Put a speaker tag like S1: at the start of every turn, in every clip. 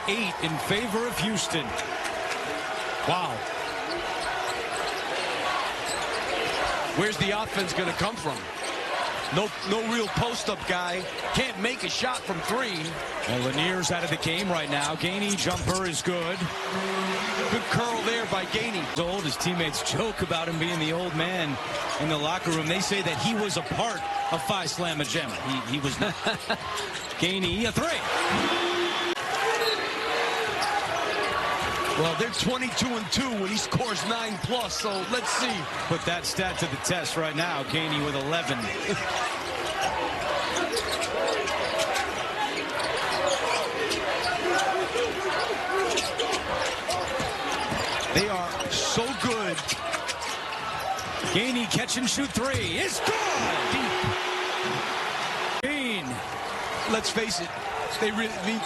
S1: 8 in favor of Houston.
S2: Wow. Where's the offense going to come from? No real post-up guy. Can't make a shot from 3.
S1: And Lanier's out of the game right now. Gainey jumper is good.
S2: Good curl there by Gainey.
S1: His teammates joke about him being the old man in the locker room. They say that he was a part of Phi Slamma Jamma. He was not. Gainey, a 3.
S2: Well, they're 22-2 when he scores 9+, so let's see.
S1: Put that stat to the test right now. Gainey with 11.
S2: They are so good.
S1: Gainey catch and shoot 3. It's good. Deep.
S2: Let's face it.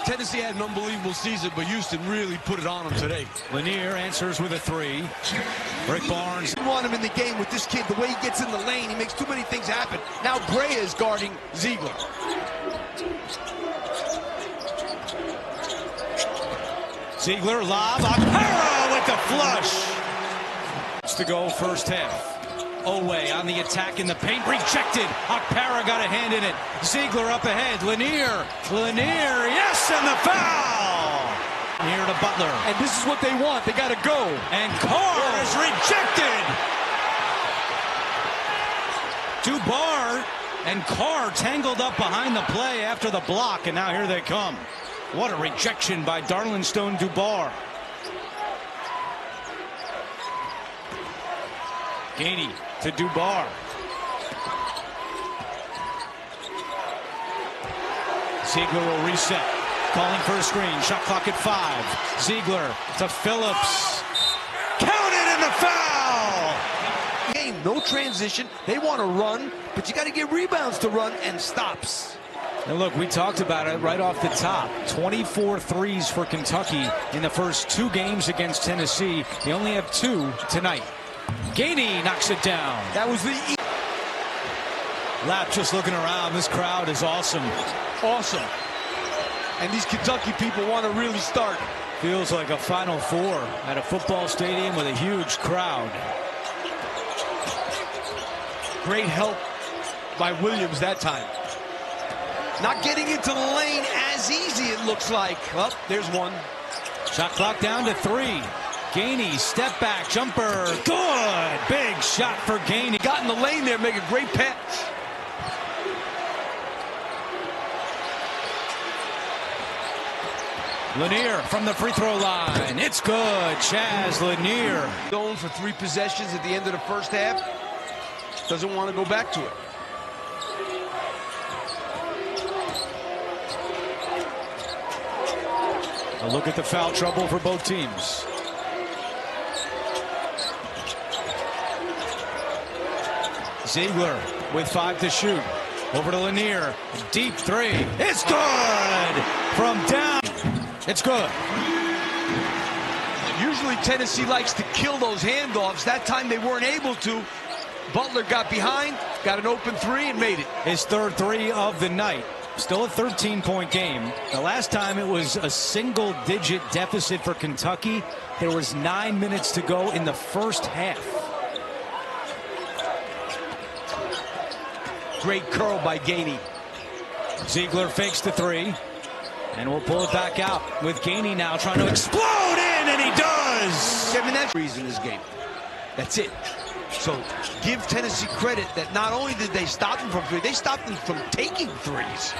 S2: Tennessee had an unbelievable season, but Houston really put it on them today.
S1: Lanier answers with a 3. Rick Barnes.
S2: You want him in the game with this kid. The way he gets in the lane, he makes too many things happen. Now Brea is guarding Zeigler.
S1: Zeigler, lob. Akpera with the flush. To go first half. Oweh on the attack in the paint, rejected. Akpera got a hand in it. Zeigler up ahead. Lanier, yes, and the foul. Here to Butler.
S2: And this is what they want. They got to go.
S1: And Carr is rejected. Dubar and Carr tangled up behind the play after the block, and now here they come. What a rejection by Darlinstone Dubar. Gainey to Dubar. Zeigler will reset. Calling for a screen. Shot clock at 5. Zeigler to Phillips. Counted in the foul!
S2: Game, no transition. They want to run, but you got to get rebounds to run and stops.
S1: And look, we talked about it right off the top. 24 threes for Kentucky in the first 2 games against Tennessee. They only have 2 tonight. Gainey knocks it down.
S2: That was the...
S1: Lap just looking around. This crowd is awesome.
S2: Awesome. And these Kentucky people want to really start.
S1: Feels like a Final Four at a football stadium with a huge crowd.
S2: Great help by Williams that time. Not getting into the lane as easy, it looks like. Well, there's one.
S1: Shot clock down to 3. Gainey, step back, jumper, good! Big shot for Gainey.
S2: Got in the lane there, make a great pass.
S1: Lanier from the free throw line. It's good, Chaz Lanier.
S2: Going for 3 possessions at the end of the first half. Doesn't want to go back to it.
S1: A look at the foul trouble for both teams. Zeigler with 5 to shoot. Over to Lanier. Deep 3. It's good! From down. It's good.
S2: Usually Tennessee likes to kill those handoffs. That time they weren't able to. Butler got behind, got an open 3 and made it.
S1: His 3rd 3 of the night. Still a 13-point game. The last time it was a single-digit deficit for Kentucky. There was 9 minutes to go in the first half.
S2: Great curl by Gainey.
S1: Zeigler fakes the 3. And we'll pull it back out with Gainey now trying to explode in, and he does!
S2: Kevin, that's the reason this game. That's it. So give Tennessee credit that not only did they stop them from 3, they stopped them from taking 3s.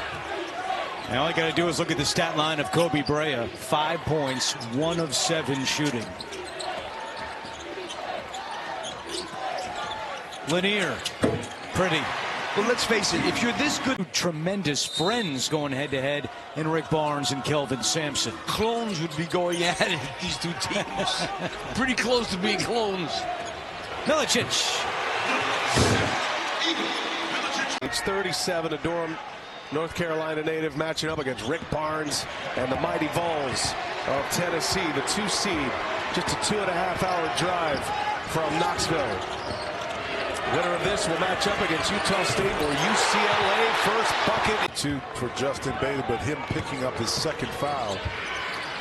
S1: And all you got to do is look at the stat line of Kobe Brea. 5 points, 1 of 7 shooting. Lanier, pretty.
S2: But let's face it, if you're this good...
S1: Tremendous friends going head-to-head in Rick Barnes and Kelvin Sampson.
S2: Clones would be going at it, these 2 teams. Pretty close to being clones.
S1: Milicic.
S3: It's 37, a Durham, North Carolina native matching up against Rick Barnes and the mighty Vols of Tennessee, the 2 seed. Just a 2.5-hour drive from Knoxville. Winner of this will match up against Utah State or UCLA. First bucket.
S4: 2 for Justin Bailey, but him picking up his 2nd foul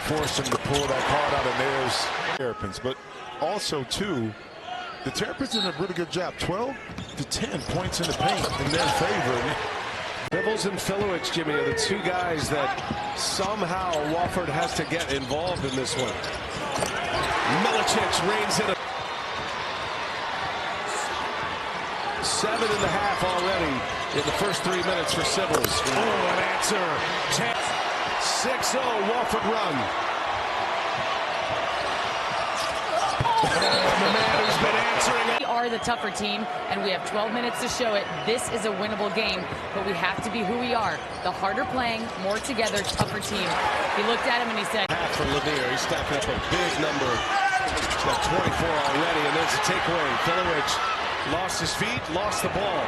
S4: force him to pull that card out of Nair's Terrapins. But also, too, the Terrapins did a really good job. 12 to 10 points in the paint in their favor.
S3: Bibbles and Filowich, Jimmy, are the two guys that somehow Wofford has to get involved in this one. Milicic reigns in a 7.5 already in the first 3 minutes for Sybil's. Oh, an answer. 6-0 Wofford run. The man who's been answering.
S5: We are the tougher team, and we have 12 minutes to show it. This is a winnable game, but we have to be who we are. The harder playing, more together, tougher team. He looked at him and he said,
S3: Half for Lanier. He's stacking up a big number. He's got 24 already, and there's a takeaway. Filowich lost his feet, lost the ball.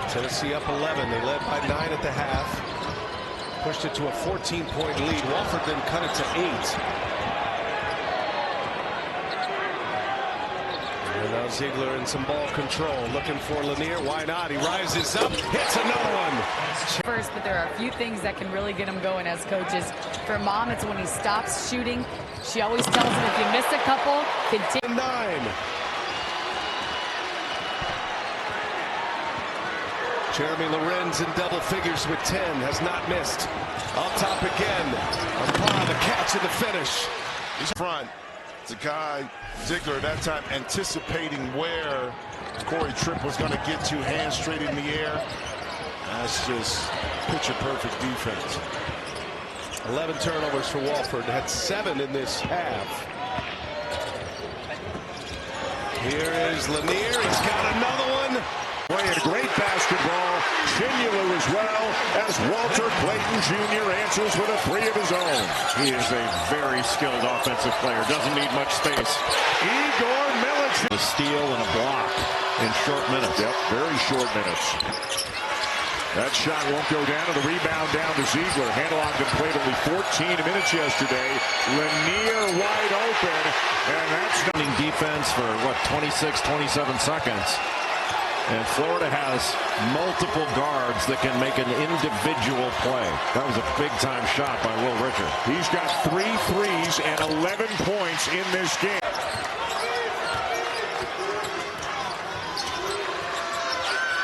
S3: Tennessee up 11. They led by 9 at the half. Pushed it to a 14-point lead. Wofford then cut it to 8. And now Zeigler in some ball control, looking for Lanier. Why not? He rises up, hits another one.
S5: first, but there are a few things that can really get him going as coaches. For Mom, it's when he stops shooting. She always tells him if you miss a couple, continue.
S3: 9. Jeremy Lorenz in double figures with 10, has not missed. Up top again. Upon the catch and the finish.
S4: He's front. Zakai, Zeigler that time anticipating where Corey Tripp was going to get to, hands straight in the air. That's just picture perfect defense.
S3: 11 turnovers for Wofford, had 7 in this half. Here is Lanier, he's got another one.
S6: Playing great basketball, Chinulu as well, as Walter Clayton Jr. answers with a 3 of his own.
S7: He is a very skilled offensive player, doesn't need much space.
S6: Igor Milicic.
S7: A steal and a block in short minutes.
S6: Yep, very short minutes. That shot won't go down, and the rebound down to Zeigler. Handelogged played only 14 minutes yesterday. Lanier wide open, and that's
S7: defense for, 26, 27 seconds. And Florida has multiple guards that can make an individual play. That was a big-time shot by Will Richard.
S6: He's got 3 threes and 11 points in this game.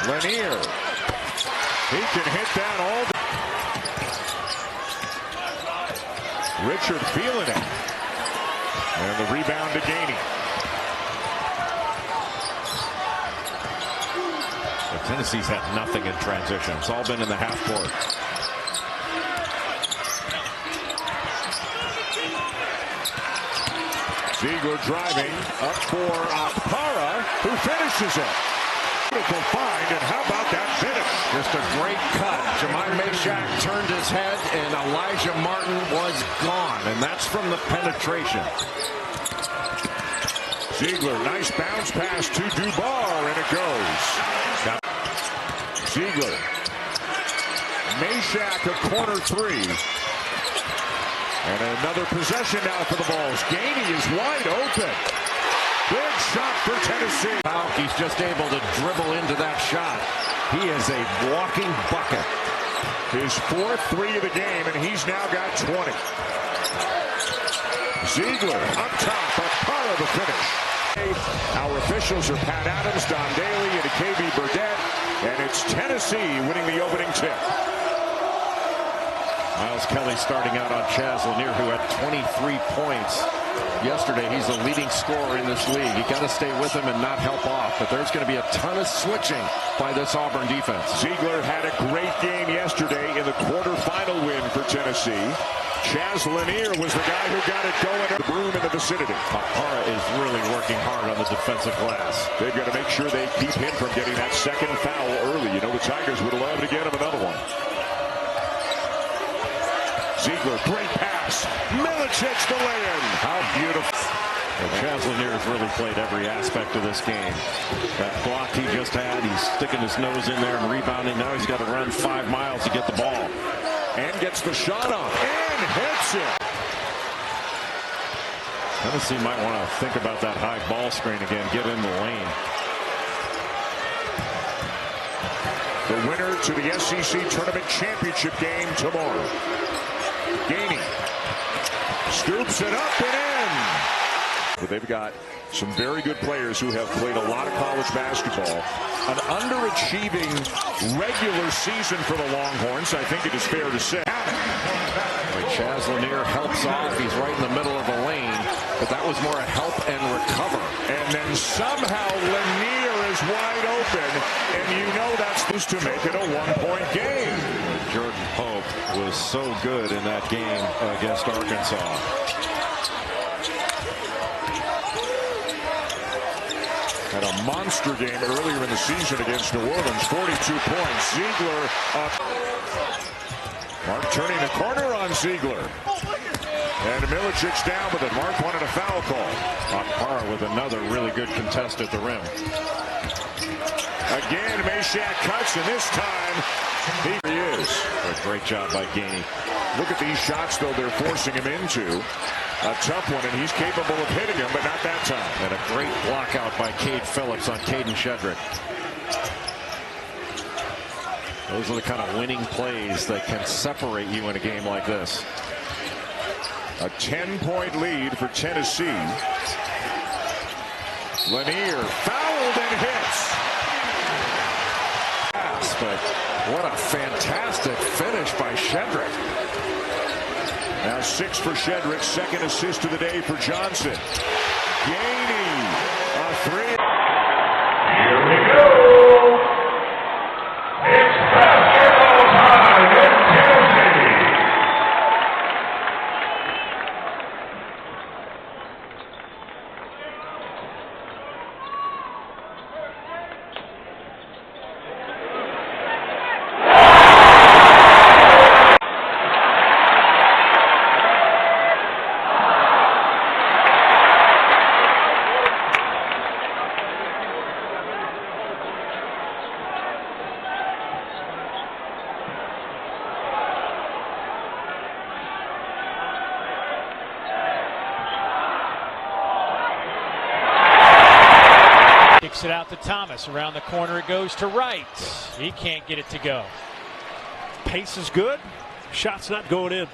S6: Lanier. He can hit down all the... Richard feeling it. And the rebound to Gainey.
S7: Tennessee's had nothing in transition. It's all been in the half court.
S6: Zeigler driving up for Akpara, who finishes it. Beautiful find, and how about that finish?
S7: Just a great cut. Jemai Meshack turned his head, and Elijah Martin was gone, and that's from the penetration.
S6: Zeigler, nice bounce pass to Dubar, and it goes. Zeigler. Meshack, a corner 3. And another possession now for the Vols. Gainey is wide open. Big shot for Tennessee.
S7: He's just able to dribble into that shot. He is a walking bucket.
S6: His 4th 3 of the game, and he's now got 20. Zeigler up top, Akpara the finish. Our officials are Pat Adams, Don Daly, and KB Burdett, and it's Tennessee winning the opening tip.
S7: Miles Kelly starting out on Chaz Lanier, who had 23 points yesterday. He's the leading scorer in this league. You got to stay with him and not help off, but there's going to be a ton of switching by this Auburn defense.
S6: Ziegler had a great game yesterday in the quarterfinal win for Tennessee. Chaz Lanier was the guy who got it going at the broom in the vicinity.
S7: Akpara is really working hard on the defensive glass.
S6: They've got to make sure they keep him from getting that second foul early. You know, the Tigers would love to get him another one. Zeigler, great pass. Milicic the lay-in.
S7: How beautiful. Well, Chaz Lanier has really played every aspect of this game. That block he just had, he's sticking his nose in there and rebounding. Now he's got to run 5 miles to get the ball.
S6: And gets the shot off. And hits it.
S7: Tennessee might want to think about that high ball screen again. Get in the lane.
S6: The winner to the SEC Tournament Championship game tomorrow. Gainey scoops it up and in. But they've got some very good players who have played a lot of college basketball. An underachieving regular season for the Longhorns, I think it is fair to say.
S7: Chaz Lanier helps off. He's right in the middle of the lane, but that was more a help and recover.
S6: And then somehow Lanier is wide open, and you know that's supposed to make it a one-point game.
S7: Jordan Pope was so good in that game against Arkansas.
S6: Had a monster game earlier in the season against New Orleans, 42 points. Zeigler up. Mark turning the corner on Zeigler. And Milicic down with it. Mark wanted a foul call.
S7: Akpara with another really good contest at the rim.
S6: Again, Meshack cuts, and this time he is.
S7: A great job by Gainey.
S6: Look at these shots, though, they're forcing him into. A tough one, and he's capable of hitting him, but not that time.
S7: And a great block out by Cade Phillips on Caden Shedrick. Those are the kind of winning plays that can separate you in a game like this.
S6: A 10-point lead for Tennessee. Lanier fouled and hits.
S7: But what a fantastic finish by Shedrick.
S6: Now 6 for Shedrick, second assist of the day for Johnson. Gainey, a 3.
S8: Here we go. It's basketball time in Tennessee.
S9: Kicks it out to Thomas. Around the corner it goes to Wright. He can't get it to go.
S3: Pace is good. Shot's not going in.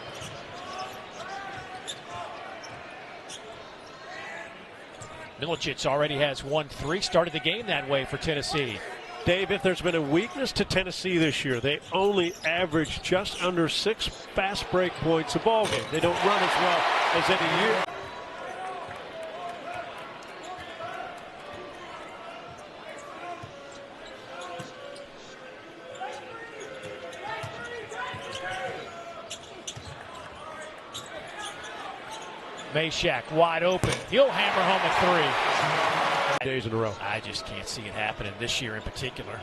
S9: Milicic already has 1-3. Started the game that way for Tennessee.
S3: Dave, if there's been a weakness to Tennessee this year, they only average just under 6 fast break points a ball game. They don't run as well as any year.
S9: Meshack wide open. He'll hammer home a 3.
S3: Days in a row.
S9: I just can't see it happening this year in particular.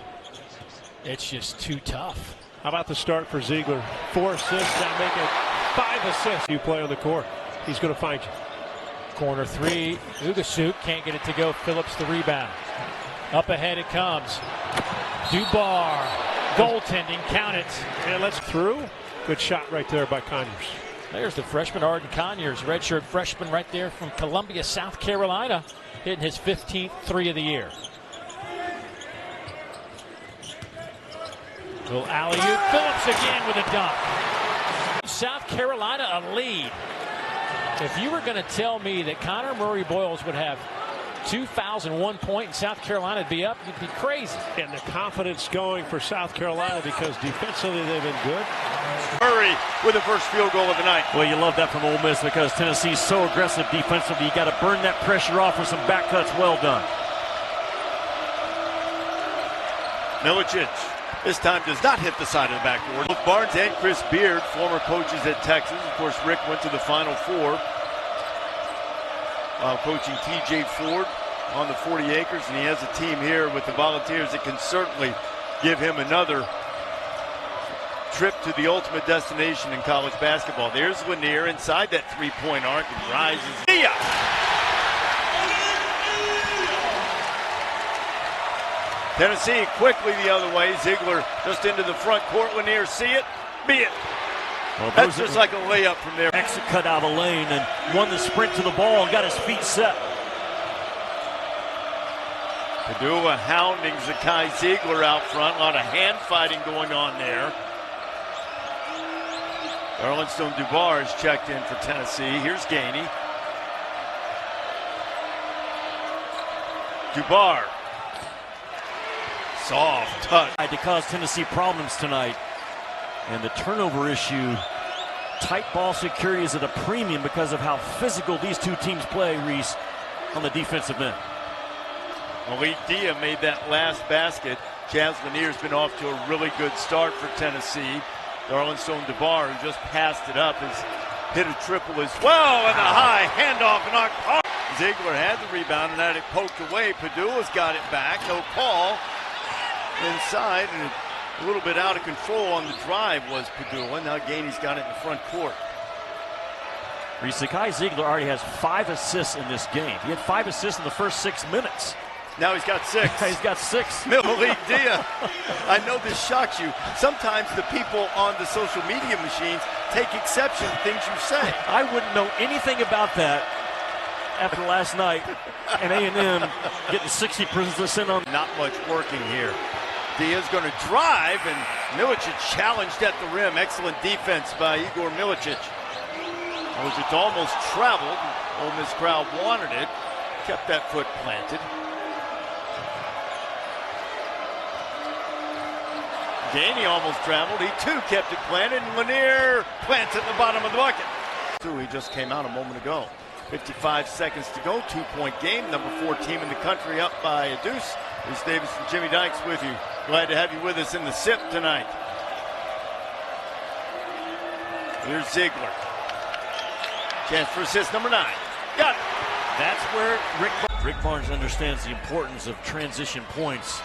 S9: It's just too tough.
S3: How about the start for Zeigler? 4 assists, now make it 5 assists. You play on the court, he's going to find you.
S9: Corner 3, Ugasuk can't get it to go. Phillips the rebound. Up ahead it comes. Dubar, goaltending, count it.
S3: And let's through. Good shot right there by Conyers.
S9: There's the freshman Arden Conyers, redshirt freshman right there from Columbia, South Carolina, hitting his 15th 3 of the year. Little alley-oop. Phillips again with a dunk. South Carolina a lead. If you were going to tell me that Connor Murray Boyles would have 2 fouls and 1 point and South Carolina would be up, you'd be crazy.
S3: And the confidence going for South Carolina because defensively they've been good.
S10: Murray with the first field goal of the night.
S11: Well, you love that from Ole Miss because Tennessee's so aggressive defensively. You got to burn that pressure off with some back cuts. Well done.
S10: Milicic this time does not hit the side of the backboard. Both Barnes and Chris Beard, former coaches at Texas. Of course, Rick went to the Final Four while coaching TJ Ford on the 40 acres, and he has a team here with the Volunteers that can certainly give him another trip to the ultimate destination in college basketball. There's Lanier inside that three-point arc and rises. Tennessee quickly the other way. Zeigler just into the front court. Lanier, see it, be it.
S11: Well,
S10: that's just like a layup from there.
S11: Exit cut out of the lane and won the sprint to the ball and got his feet set.
S10: Padua hounding Zakai Zeigler out front. A lot of hand fighting going on there. Arlenstone Dubar is checked in for Tennessee. Here's Gainey. Dubar. Soft touch.
S11: To cause Tennessee problems tonight. And the turnover issue, tight ball security is at a premium because of how physical these two teams play, Reese, on the defensive end.
S10: Malik Dia made that last basket. Chaz Lanier's been off to a really good start for Tennessee. Arlenstone Dubar, who just passed it up, has hit a triple as well, and a high handoff. And Zeigler had the rebound and had it poked away. Padua's got it back. No call inside, and a little bit out of control on the drive was Padua. Now Gainey's got it in the front court.
S11: Zakai Zeigler already has 5 assists in this game. He had 5 assists in the first 6 minutes.
S10: Now he's got 6.
S11: He's got 6.
S10: Malik Dia. I know this shocks you. Sometimes the people on the social media machines take exception to things you say.
S11: I wouldn't know anything about that after last night. And A&M getting 60% on.
S10: Not much working here. Dia's going to drive, and Milicic challenged at the rim. Excellent defense by Igor Milicic. Milicic almost traveled. Ole Miss crowd wanted it. Kept that foot planted. Gainey almost traveled. He too kept it planted, and Lanier plants at the bottom of the bucket. He just came out a moment ago. 55 seconds to go. 2-point game. Number 4 team in the country up by a deuce. Bruce Davis and Jimmy Dykes with you. Glad to have you with us in the SIP tonight. Here's Zeigler. Chance for assist number 9. Got it.
S11: That's where Rick Barnes understands the importance of transition points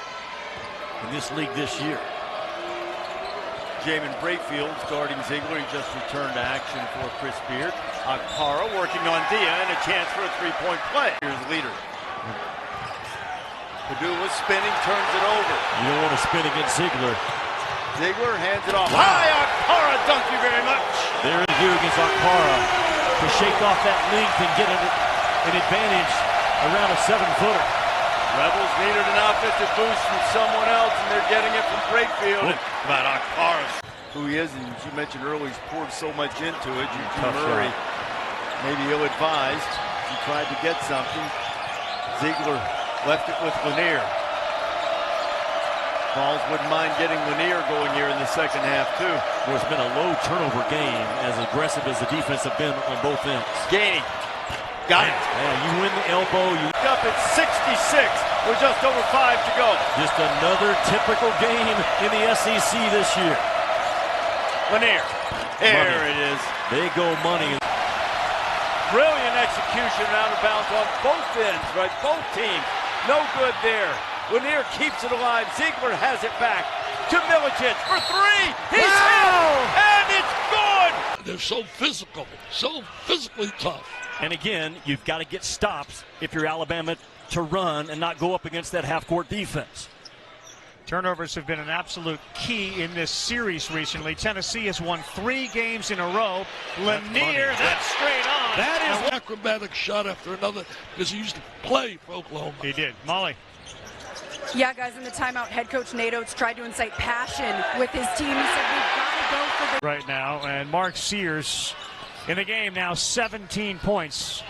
S11: in this league this year.
S10: Jamin Brayfield's guarding Zeigler. He just returned to action for Chris Beard. Akpara working on Dia, and a chance for a 3-point play. Here's the leader. Padua spinning, turns it over.
S11: You don't want to spin against Zeigler.
S10: Zeigler hands it off. Wow. Hi, Akpara, thank you very much.
S11: There is you against Akpara to shake off that length and get an advantage around a 7-footer.
S10: Rebels needed an offensive boost from someone else, and they're getting it from Brayfield. About Akpara, who he is, and as you mentioned earlier, he's poured so much into it. Eugene Murray, maybe ill-advised. He tried to get something. Zeigler left it with Lanier. Balls wouldn't mind getting Lanier going here in the second half, too.
S11: Well, it's been a low turnover game, as aggressive as the defense have been on both ends.
S10: Gainey. Got it.
S11: Yeah, you win the elbow. You
S10: up at 66 with just over 5 to go.
S11: Just another typical game in the SEC this year.
S10: Lanier. There it is.
S11: They go money.
S10: Brilliant execution out of bounds on both ends, right? Both teams. No good there. Lanier keeps it alive. Zeigler has it back to Milicic for 3. He's hit, and it's good.
S12: They're so physical, so physically tough.
S11: And again, you've got to get stops if you're Alabama to run and not go up against that half-court defense.
S13: Turnovers have been an absolute key in this series recently. Tennessee has won 3 games in a row. Lanier, that's straight on.
S12: That is an acrobatic shot after another, because he used to play for Oklahoma.
S13: He did. Molly.
S14: Yeah, guys, in the timeout, head coach Nate Oates tried to incite passion with his team. He said, we've got to go for the...
S13: Right now, and Mark Sears in the game now, 17 points.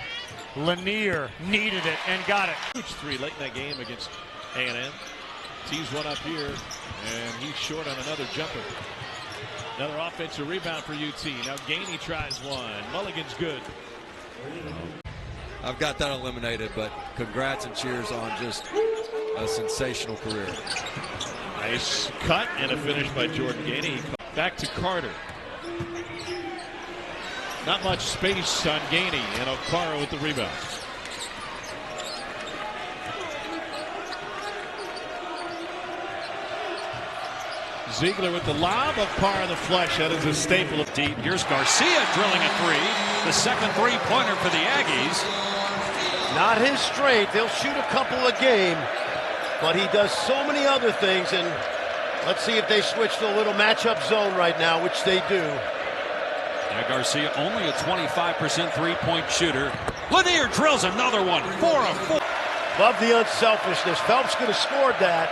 S13: Lanier needed it and got it.
S15: Huge 3 late in that game against A&M. Tees one up here, and he's short on another jumper. Another offensive rebound for UT. Now Gainey tries one. Mulligan's good.
S16: I've got that eliminated, but congrats and cheers on just a sensational career.
S15: Nice cut and a finish by Jordan Gainey. Back to Carter. Not much space on Gainey, and Okpara with the rebound. Zeigler with the lob, Okpara the flush. That is a staple of deep.
S1: Here's Garcia drilling a 3. The second 3-pointer for the Aggies.
S17: Not his strength. He'll shoot a couple a game, but he does so many other things. And let's see if they switch to a little matchup zone right now, which they do.
S1: Now Garcia only a 25% 3-point shooter. Lanier drills another one. 4 of 4.
S17: Love the unselfishness. Phelps could have scored that,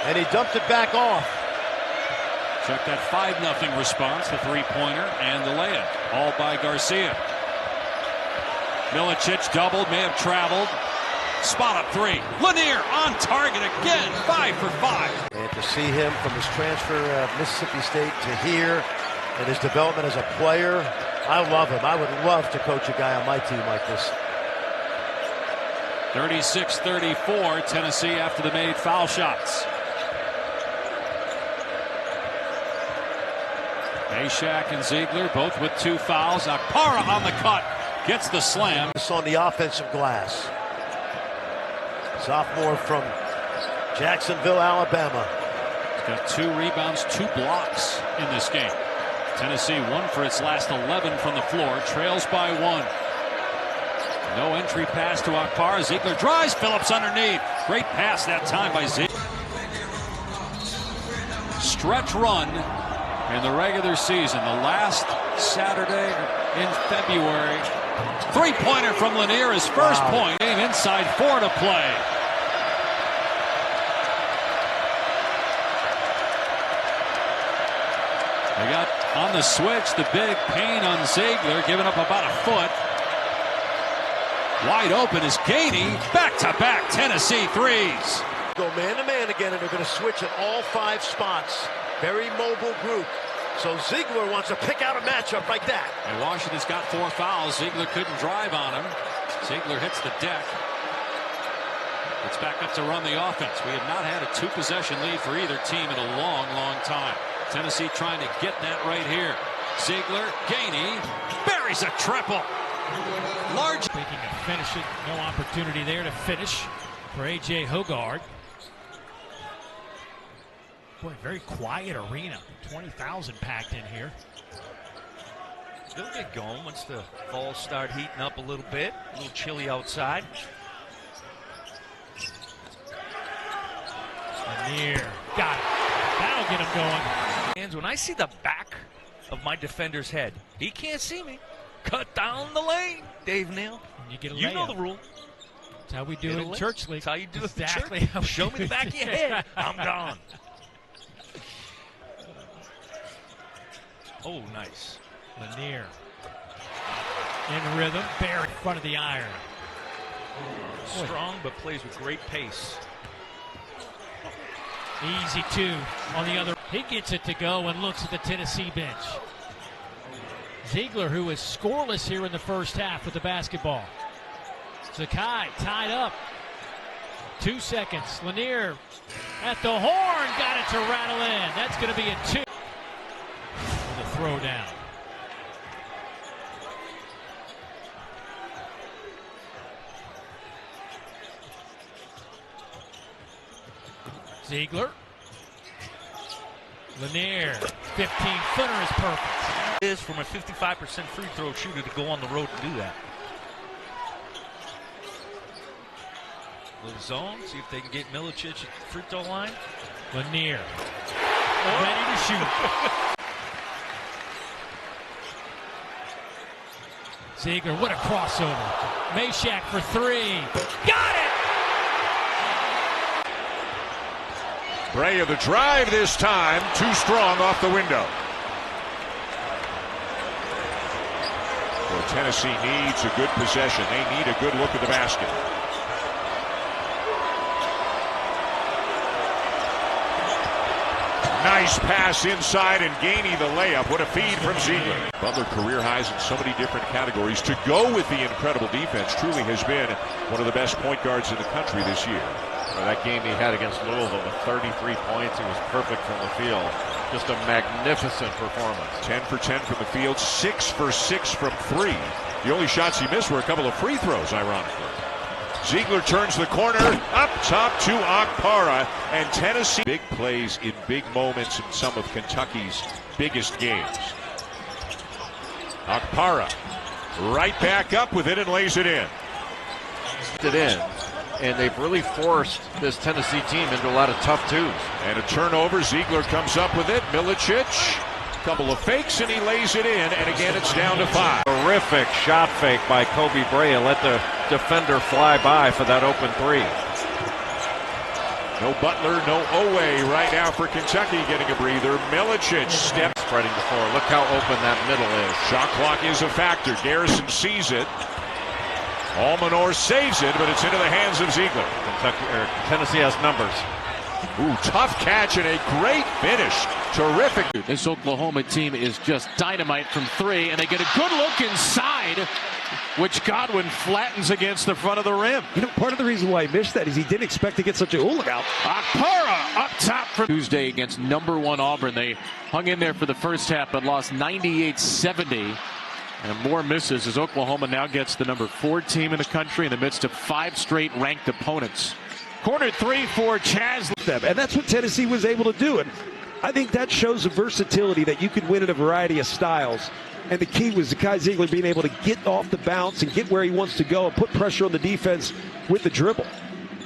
S17: and he dumped it back off.
S18: Check that 5-0 response, the three-pointer and the layup, all by Garcia. Milicic doubled, may have traveled. Spot up three. Lanier on target again, 5 for 5.
S17: And to see him from his transfer of Mississippi State to here and his development as a player, I love him. I would love to coach a guy on my team like this.
S18: 36-34, Tennessee after the made foul shots. Meshack and Zeigler both with 2 fouls. Akpara on the cut, gets the slam.
S17: This on the offensive glass. Sophomore from Jacksonville, Alabama.
S18: He's got 2 rebounds, 2 blocks in this game. Tennessee 1 for its last 11 from the floor, trails by 1. No entry pass to Akpara. Zeigler drives, Phillips underneath. Great pass that time by Zeigler. Stretch run in the regular season, the last Saturday in February. Three-pointer from Lanier, his first point. Game inside 4 to play. They got on the switch, the big pain on Zeigler, giving up about a foot. Wide open is Gainey. Back-to-back Tennessee threes.
S17: Go man-to-man again, and they're going to switch at all 5 spots. Very mobile group. So Zeigler wants to pick out a matchup like that.
S18: And Washington's got 4 fouls. Zeigler couldn't drive on him. Zeigler hits the deck. It's back up to run the offense. We have not had a 2-possession lead for either team in a long, long time. Tennessee trying to get that right here. Zeigler, Gainey, buries a triple. Large.
S9: Speaking of finish it, no opportunity there to finish for A.J. Hoggard. Boy, very quiet arena. 20,000 packed in here.
S19: They'll get going once the falls start heating up a little bit. A little chilly outside.
S9: Lanier, got it. That'll get him going.
S19: And when I see the back of my defender's head, he can't see me. Cut down the lane, Dave Neal.
S9: And you get a
S19: You know the rule.
S9: That's how we do it in church league.
S19: That's how you do
S9: exactly
S19: it in church. Show me the back of your head. I'm gone. Oh, nice.
S9: Lanier in rhythm, bare in front of the iron.
S19: Strong, but plays with great pace.
S9: Easy 2 on the other. He gets it to go and looks at the Tennessee bench. Zeigler, who is scoreless here in the first half with the basketball. Zakai tied up. 2 seconds. Lanier at the horn, got it to rattle in. That's going to be a 2. The throw down. Zeigler. Lanier, 15-footer is perfect.
S19: It is from a 55% free throw shooter to go on the road and do that. Little zone, see if they can get Milicic at the free throw line.
S9: Lanier, ready to shoot. Zeigler, what a crossover. Meshack for 3. Got it!
S6: Brea the drive this time, too strong off the window. Well, Tennessee needs a good possession. They need a good look at the basket. Nice pass inside, and Gainey the layup. What a feed from Zeigler. Butler career highs in so many different categories. To go with the incredible defense, truly has been one of the best point guards in the country this year.
S7: Well, that game he had against Louisville with 33 points, he was perfect from the field. Just a magnificent performance.
S6: 10 for 10 from the field, 6 for 6 from 3. The only shots he missed were a couple of free throws, ironically. Zeigler turns the corner, up top to Akpara, and Tennessee. Big plays in big moments in some of Kentucky's biggest games. Akpara right back up with it and lays it in.
S7: And they've really forced this Tennessee team into a lot of tough 2s.
S6: And a turnover. Ziegler comes up with it. Milicic, couple of fakes, and he lays it in. And again, it's down to 5.
S7: Terrific shot fake by Kobe Brea. Let the defender fly by for that open 3.
S6: No Butler, no Owe right now for Kentucky getting a breather. Milicic steps.
S7: Spreading the floor. Look how open that middle is.
S6: Shot clock is a factor. Garrison sees it. Almanor saves it, but it's into the hands of Zeigler.
S7: Tennessee has numbers.
S6: Ooh, tough catch and a great finish. Terrific.
S20: This Oklahoma team is just dynamite from three, and they get a good look inside, which Godwin flattens against the front of the rim.
S3: You know, part of the reason why he missed that is he didn't expect to get such a look out.
S20: Akpara up top for Tuesday against #1 Auburn. They hung in there for the first half, but lost 98-70. And more misses as Oklahoma now gets the #4 team in the country in the midst of 5 straight ranked opponents. Corner 3 for Chaz.
S3: And that's what Tennessee was able to do. And I think that shows the versatility that you can win in a variety of styles. And the key was Zakai Zeigler being able to get off the bounce and get where he wants to go and put pressure on the defense with the dribble.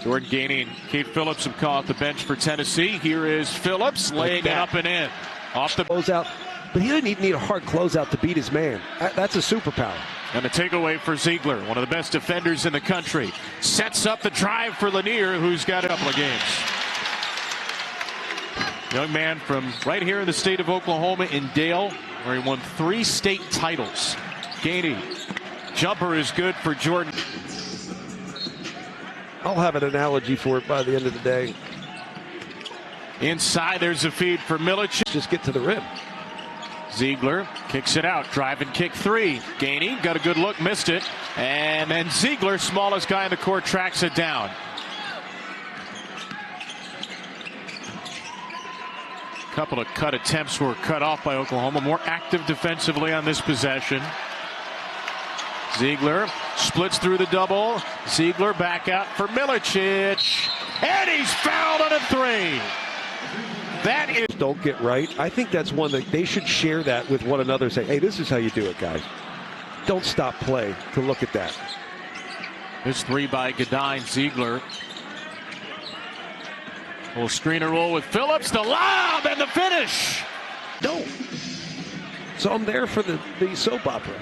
S20: Jordan Gainey and Kate Phillips have come off the bench for Tennessee. Here is Phillips laying it up and in. Off the
S3: closeout. But he didn't need a hard closeout to beat his man. That's a superpower.
S20: And the takeaway for Zeigler, one of the best defenders in the country. Sets up the drive for Lanier, who's got a couple of games. Young man from right here in the state of Oklahoma in Dale, where he won 3 state titles. Gainey. Jumper is good for Jordan.
S3: I'll have an analogy for it by the end of the day.
S20: Inside, there's a feed for Milicic.
S3: Just get to the rim.
S20: Zeigler kicks it out. Drive and kick 3. Gainey got a good look, missed it. And then Zeigler, smallest guy in the court, tracks it down. A couple of cut attempts were cut off by Oklahoma. More active defensively on this possession. Zeigler splits through the double. Zeigler back out for Milicic. And he's fouled on a 3. That is.
S3: Don't get right. I think that's one that they should share that with one another. Say, hey, this is how you do it, guys. Don't stop play to look at that.
S20: This 3 by Godine. Zeigler. Little screener roll with Phillips. The lob and the finish.
S3: No. So I'm there for the soap opera.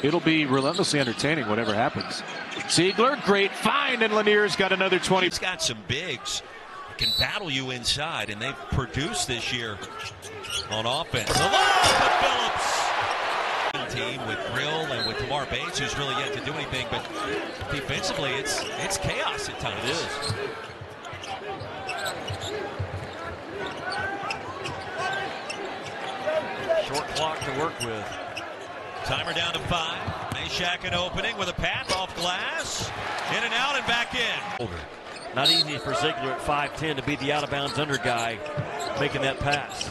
S20: It'll be relentlessly entertaining, whatever happens. Zeigler, great find, and Lanier's got another 20.
S21: He's got some bigs. Can battle you inside, and they've produced this year on offense. The lob to Phillips. Team with Grill and with Tamar Bates, who's really yet to do anything, but defensively, it's chaos at times. It is.
S11: Short clock to work with.
S21: Timer down to 5. Meshack an opening with a path off glass. In and out and back in.
S11: Not easy for Zeigler at 5'10" to be the out-of-bounds under guy making that pass.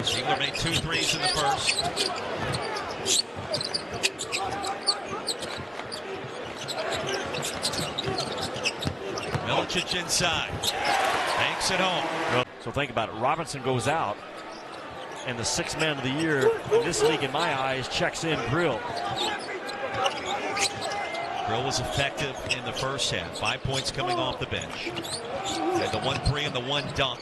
S21: Zeigler made 2 threes in the first. Milicic inside. Takes it home.
S11: So think about it. Robinson goes out, and the 6th man of the year in this league, in my eyes, checks in Grill.
S21: Grill was effective in the first half. 5 points coming off the bench. And the 1 3 and the 1 dunk.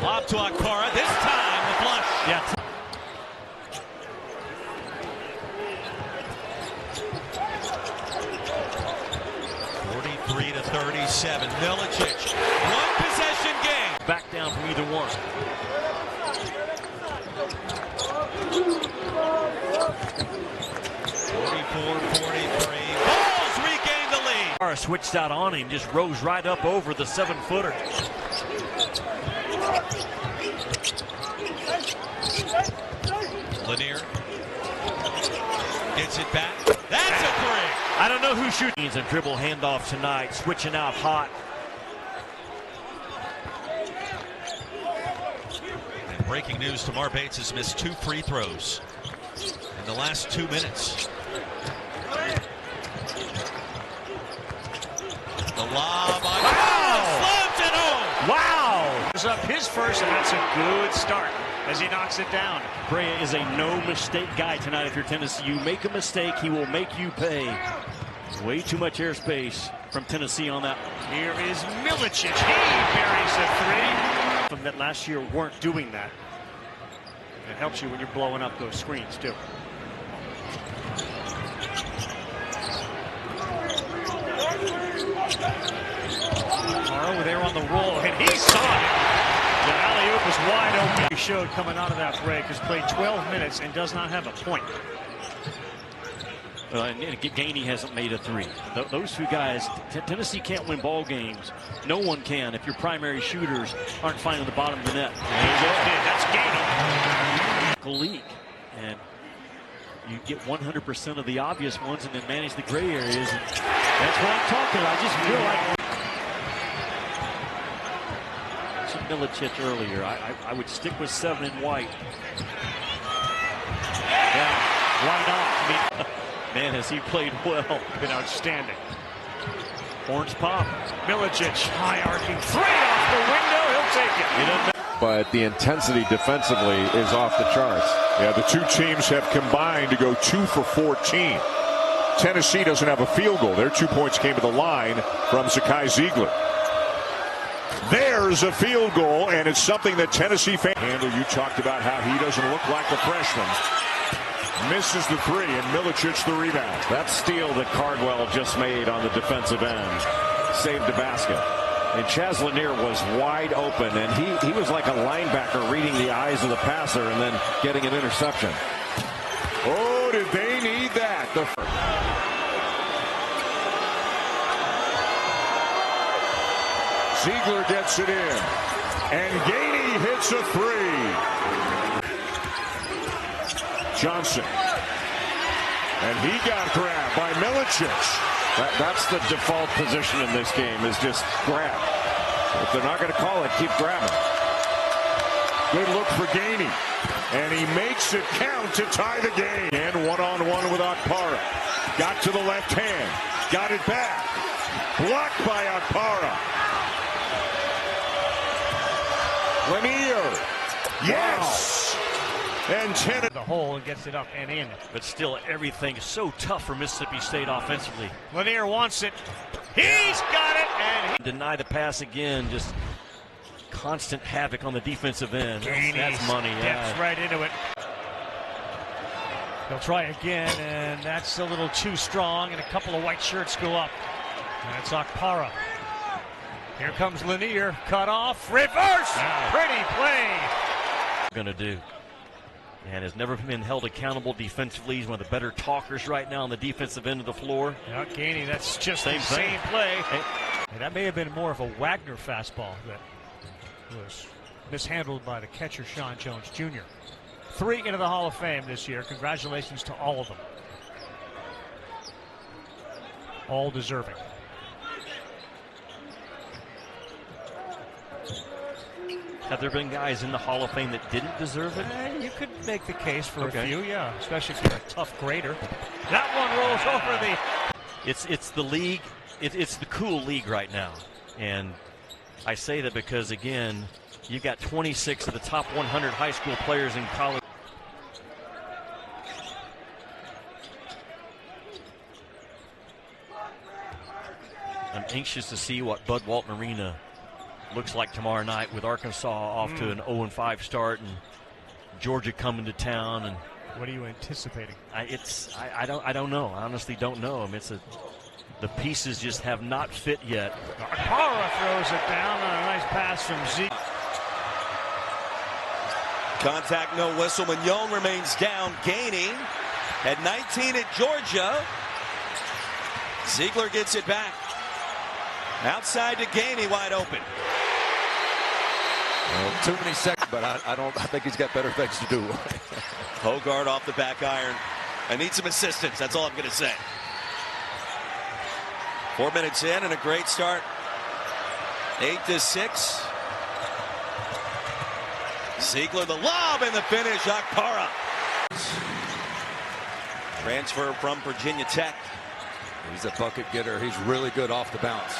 S21: Lob to Akpara. This time the flush.
S11: Yeah.
S21: To 37. Milicic. 1 possession game.
S11: Back down from either one.
S21: 44-43. Bulls regain the lead.
S11: Switched out on him, just rose right up over the 7-footer.
S21: Lanier gets it back. That's a 3.
S11: I don't know who shooting. And dribble handoff tonight, switching out hot.
S21: And breaking news, Tamar Bates has missed 2 free throws in the last 2 minutes. The lob on slams it home.
S13: Wow! He's up his first, and that's a good start as he knocks it down.
S11: Brea is a no-mistake guy tonight. If you're Tennessee, you make a mistake, he will make you pay. Way too much airspace from Tennessee on that.
S13: Here is Milicic. He buries a 3. From that last year weren't doing that. It helps you when you're blowing up those screens, too. Morrow there on the roll, and he saw it. The alley-oop was wide open. He showed coming out of that break, has played 12 minutes and does not have a point.
S11: And Gainey hasn't made a three. Those two guys, Tennessee can't win ball games. No one can if your primary shooters aren't finding the bottom of the net.
S13: That's Gainey.
S11: League, and you get 100% of the obvious ones and then manage the gray areas. And that's what I'm talking about. I just feel like Milicic earlier. I would stick with 7 in white. Yeah, why not? I mean, man, has he played well.
S13: Been outstanding.
S11: Orange pop.
S13: Milicic, high arcing three off the window. He'll take it.
S7: But the intensity defensively is off the charts.
S6: Yeah, the two teams have combined to go 2 for 14. Tennessee doesn't have a field goal. Their 2 points came to the line from Zakai Zeigler. There's a field goal, and it's something that Tennessee fans handle. You talked about how he doesn't look like a freshman. Misses the three, and Milicic the rebound.
S7: That steal that Cardwell just made on the defensive end saved the basket. And Chaz Lanier was wide open, and he was like a linebacker reading the eyes of the passer and then getting an interception.
S6: Oh, did they need that? Zeigler gets it in, and Gainey hits a three. Johnson, and he got grabbed by Milicic.
S7: That's the default position in this game, is just grab. If they're not going to call it, keep grabbing.
S6: Good look for Gainey, and he makes it count to tie the game. And one-on-one with Okpara. Got to the left hand, got it back. Blocked by Okpara. Lanier, yes!
S13: Wow.
S6: And
S13: the hole and gets it up and in.
S11: But still, everything is so tough for Mississippi State offensively.
S13: Lanier wants it. He's got it, and he
S11: deny the pass again. Just constant havoc on the defensive end. That's money.
S13: Steps right into it. He'll try again, and that's a little too strong, and a couple of white shirts go up. And it's Okpara. Here comes Lanier. Cut off. Reverse. Pretty play.
S11: Going to do. And has never been held accountable defensively. He's one of the better talkers right now on the defensive end of the floor.
S13: Yeah, Gainey, that's just the
S11: same
S13: play. And that may have been more of a Wagner fastball that was mishandled by the catcher, Sean Jones Jr. 3 into the Hall of Fame this year. Congratulations to all of them. All deserving.
S11: Have there been guys in the Hall of Fame that didn't deserve it?
S13: You could make the case for a few, yeah. Especially if you're a tough grader. That one rolls over the...
S11: It's the league. It's the cool league right now. And I say that because, again, you've got 26 of the top 100 high school players in college. I'm anxious to see what Bud Walton Arena looks like tomorrow night with Arkansas off to an 0-5 start and Georgia coming to town. And
S13: what are you anticipating?
S11: I don't know. I honestly don't know. I mean, the pieces just have not fit yet.
S13: Okpara throws it down on a nice pass from Zeke.
S2: Contact, no whistle. Mignon remains down. Gainey at 19 at Georgia. Zeigler gets it back. Outside to Gainey, wide open.
S16: Well, too many seconds, but I think he's got better things to do.
S2: Hogard off the back iron. I need some assistance. That's all I'm going to say. 4 minutes in and a great start. 8-6. Zeigler the lob and the finish. Okpara. Transfer from Virginia Tech.
S16: He's a bucket getter. He's really good off the bounce.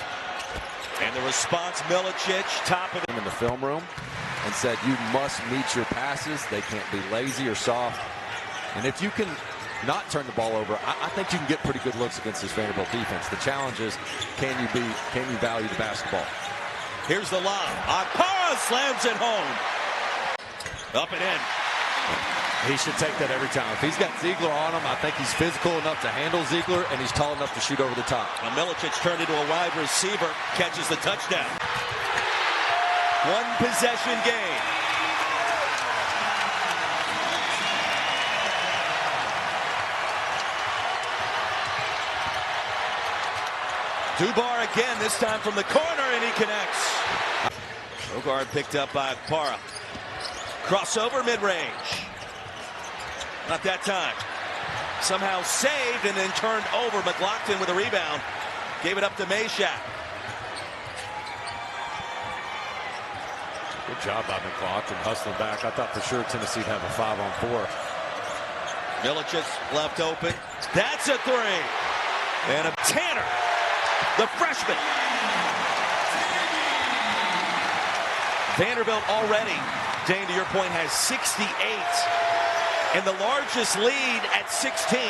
S2: And the response, Milicic, top of the...
S16: in the film room and said, you must meet your passes. They can't be lazy or soft. And if you can not turn the ball over, I think you can get pretty good looks against this Vanderbilt defense. The challenge is, can you value the basketball?
S2: Here's the lob. Okpara slams it home. Up and in.
S16: He should take that every time. If he's got Zeigler on him, I think he's physical enough to handle Zeigler, and he's tall enough to shoot over the top.
S2: Now Milicic turned into a wide receiver, catches the touchdown. One possession game. Dubar again, this time from the corner, and he connects. Bogard picked up by Para. Crossover mid-range. Not that time. Somehow saved and then turned over. McLaughlin with a rebound. Gave it up to Meshack.
S7: Good job by McLaughlin hustling back. I thought for sure Tennessee'd have a 5-on-4.
S2: Milicic left open. That's a three. And a Tanner, the freshman. Vanderbilt already, Dane, to your point, has 68. And the largest lead at 16.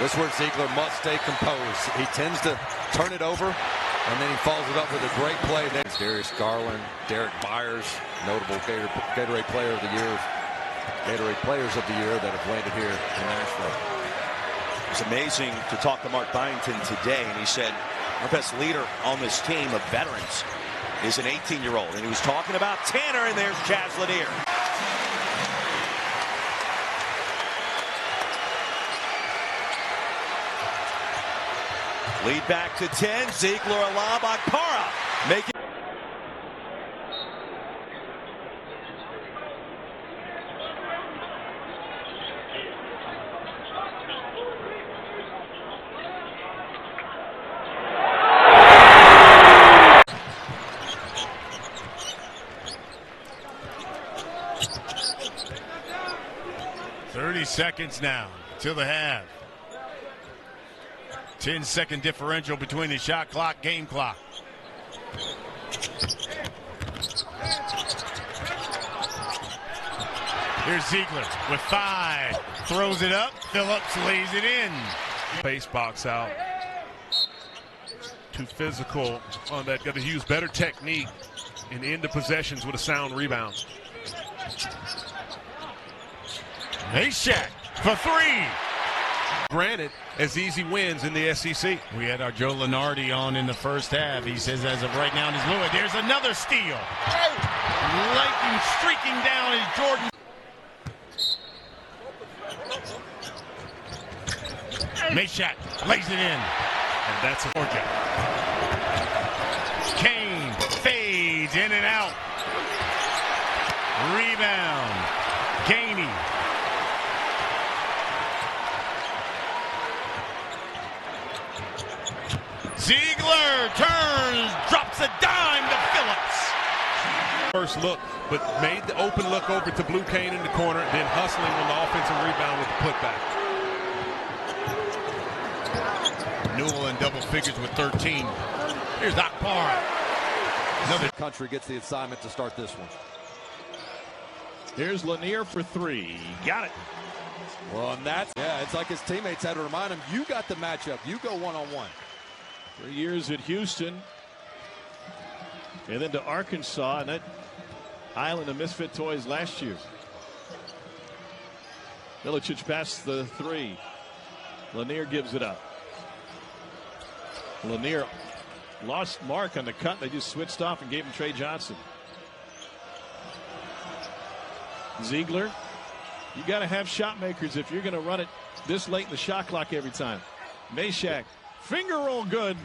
S16: This is where Zeigler must stay composed. He tends to turn it over, and then he follows it up with a great play. There's Darius Garland, Derek Myers, notable Gatorade Player of the Year, Gatorade Players of the Year that have landed here in Nashville.
S2: It was amazing to talk to Mark Byington today, and he said our best leader on this team of veterans is an 18-year-old. And he was talking about Tanner, and there's Chaz Lanier. Lead back to 10. Zeigler, a lob, Akpara. Make it.
S5: Seconds now till the half. 10-second differential between the shot clock, game clock. Here's Zeigler with 5. Throws it up. Phillips lays it in.
S22: Base box out. Too physical on that. Got to use better technique and end the possessions with a sound rebound.
S5: Meshack for 3.
S22: Granted, as easy wins in the SEC.
S5: We had our Joe Lenardi on in the first half. He says as of right now in his Louis, there's another steal. Lightning streaking down is Jordan. Meshack lays it in.
S22: And that's a Georgia.
S5: Kane fades in and out. Rebound. Gainey. Zeigler turns, drops a dime to Phillips.
S22: First look, but made the open look over to Blue Kane in the corner, then hustling on the offensive rebound with the putback.
S5: Newell in double figures with 13. Here's Akpara.
S16: Another country gets the assignment to start this one.
S15: Here's Lanier for 3. Got it.
S16: Well, and that's, yeah, it's like his teammates had to remind him, you got the matchup. You go one-on-one.
S15: 3 years at Houston. And then to Arkansas, and that island of misfit toys last year. Milicic passed the 3. Lanier gives it up. Lanier lost mark on the cut. They just switched off and gave him Trey Johnson. Zeigler, you got to have shot makers if you're going to run it this late in the shot clock every time. Meshack, finger roll good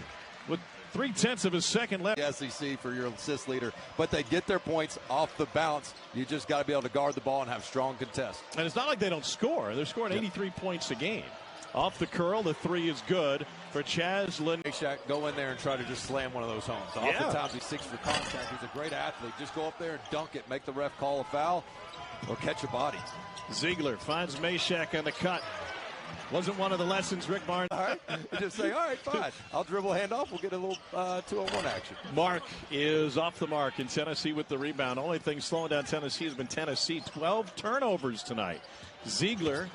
S15: with 3/10 of a second left.
S16: The SEC for your assist leader, but they get their points off the bounce. You just got to be able to guard the ball and have strong contests.
S15: And it's not like they don't score. They're scoring 83 points a game. Off the curl, the 3 is good for Chaz
S16: Lanier. Go in there and try to just slam one of those homes. Oftentimes he's 6 for contact. He's a great athlete. Just go up there and dunk it, make the ref call a foul, or catch a body.
S15: Zeigler finds Meshack on the cut. Wasn't one of the lessons Rick Barnes.
S16: All right. Just say, all right, fine. I'll dribble handoff. We'll get a little 2-on-1 action.
S15: Mark is off the mark in Tennessee with the rebound. Only thing slowing down Tennessee has been Tennessee. 12 turnovers tonight. Zeigler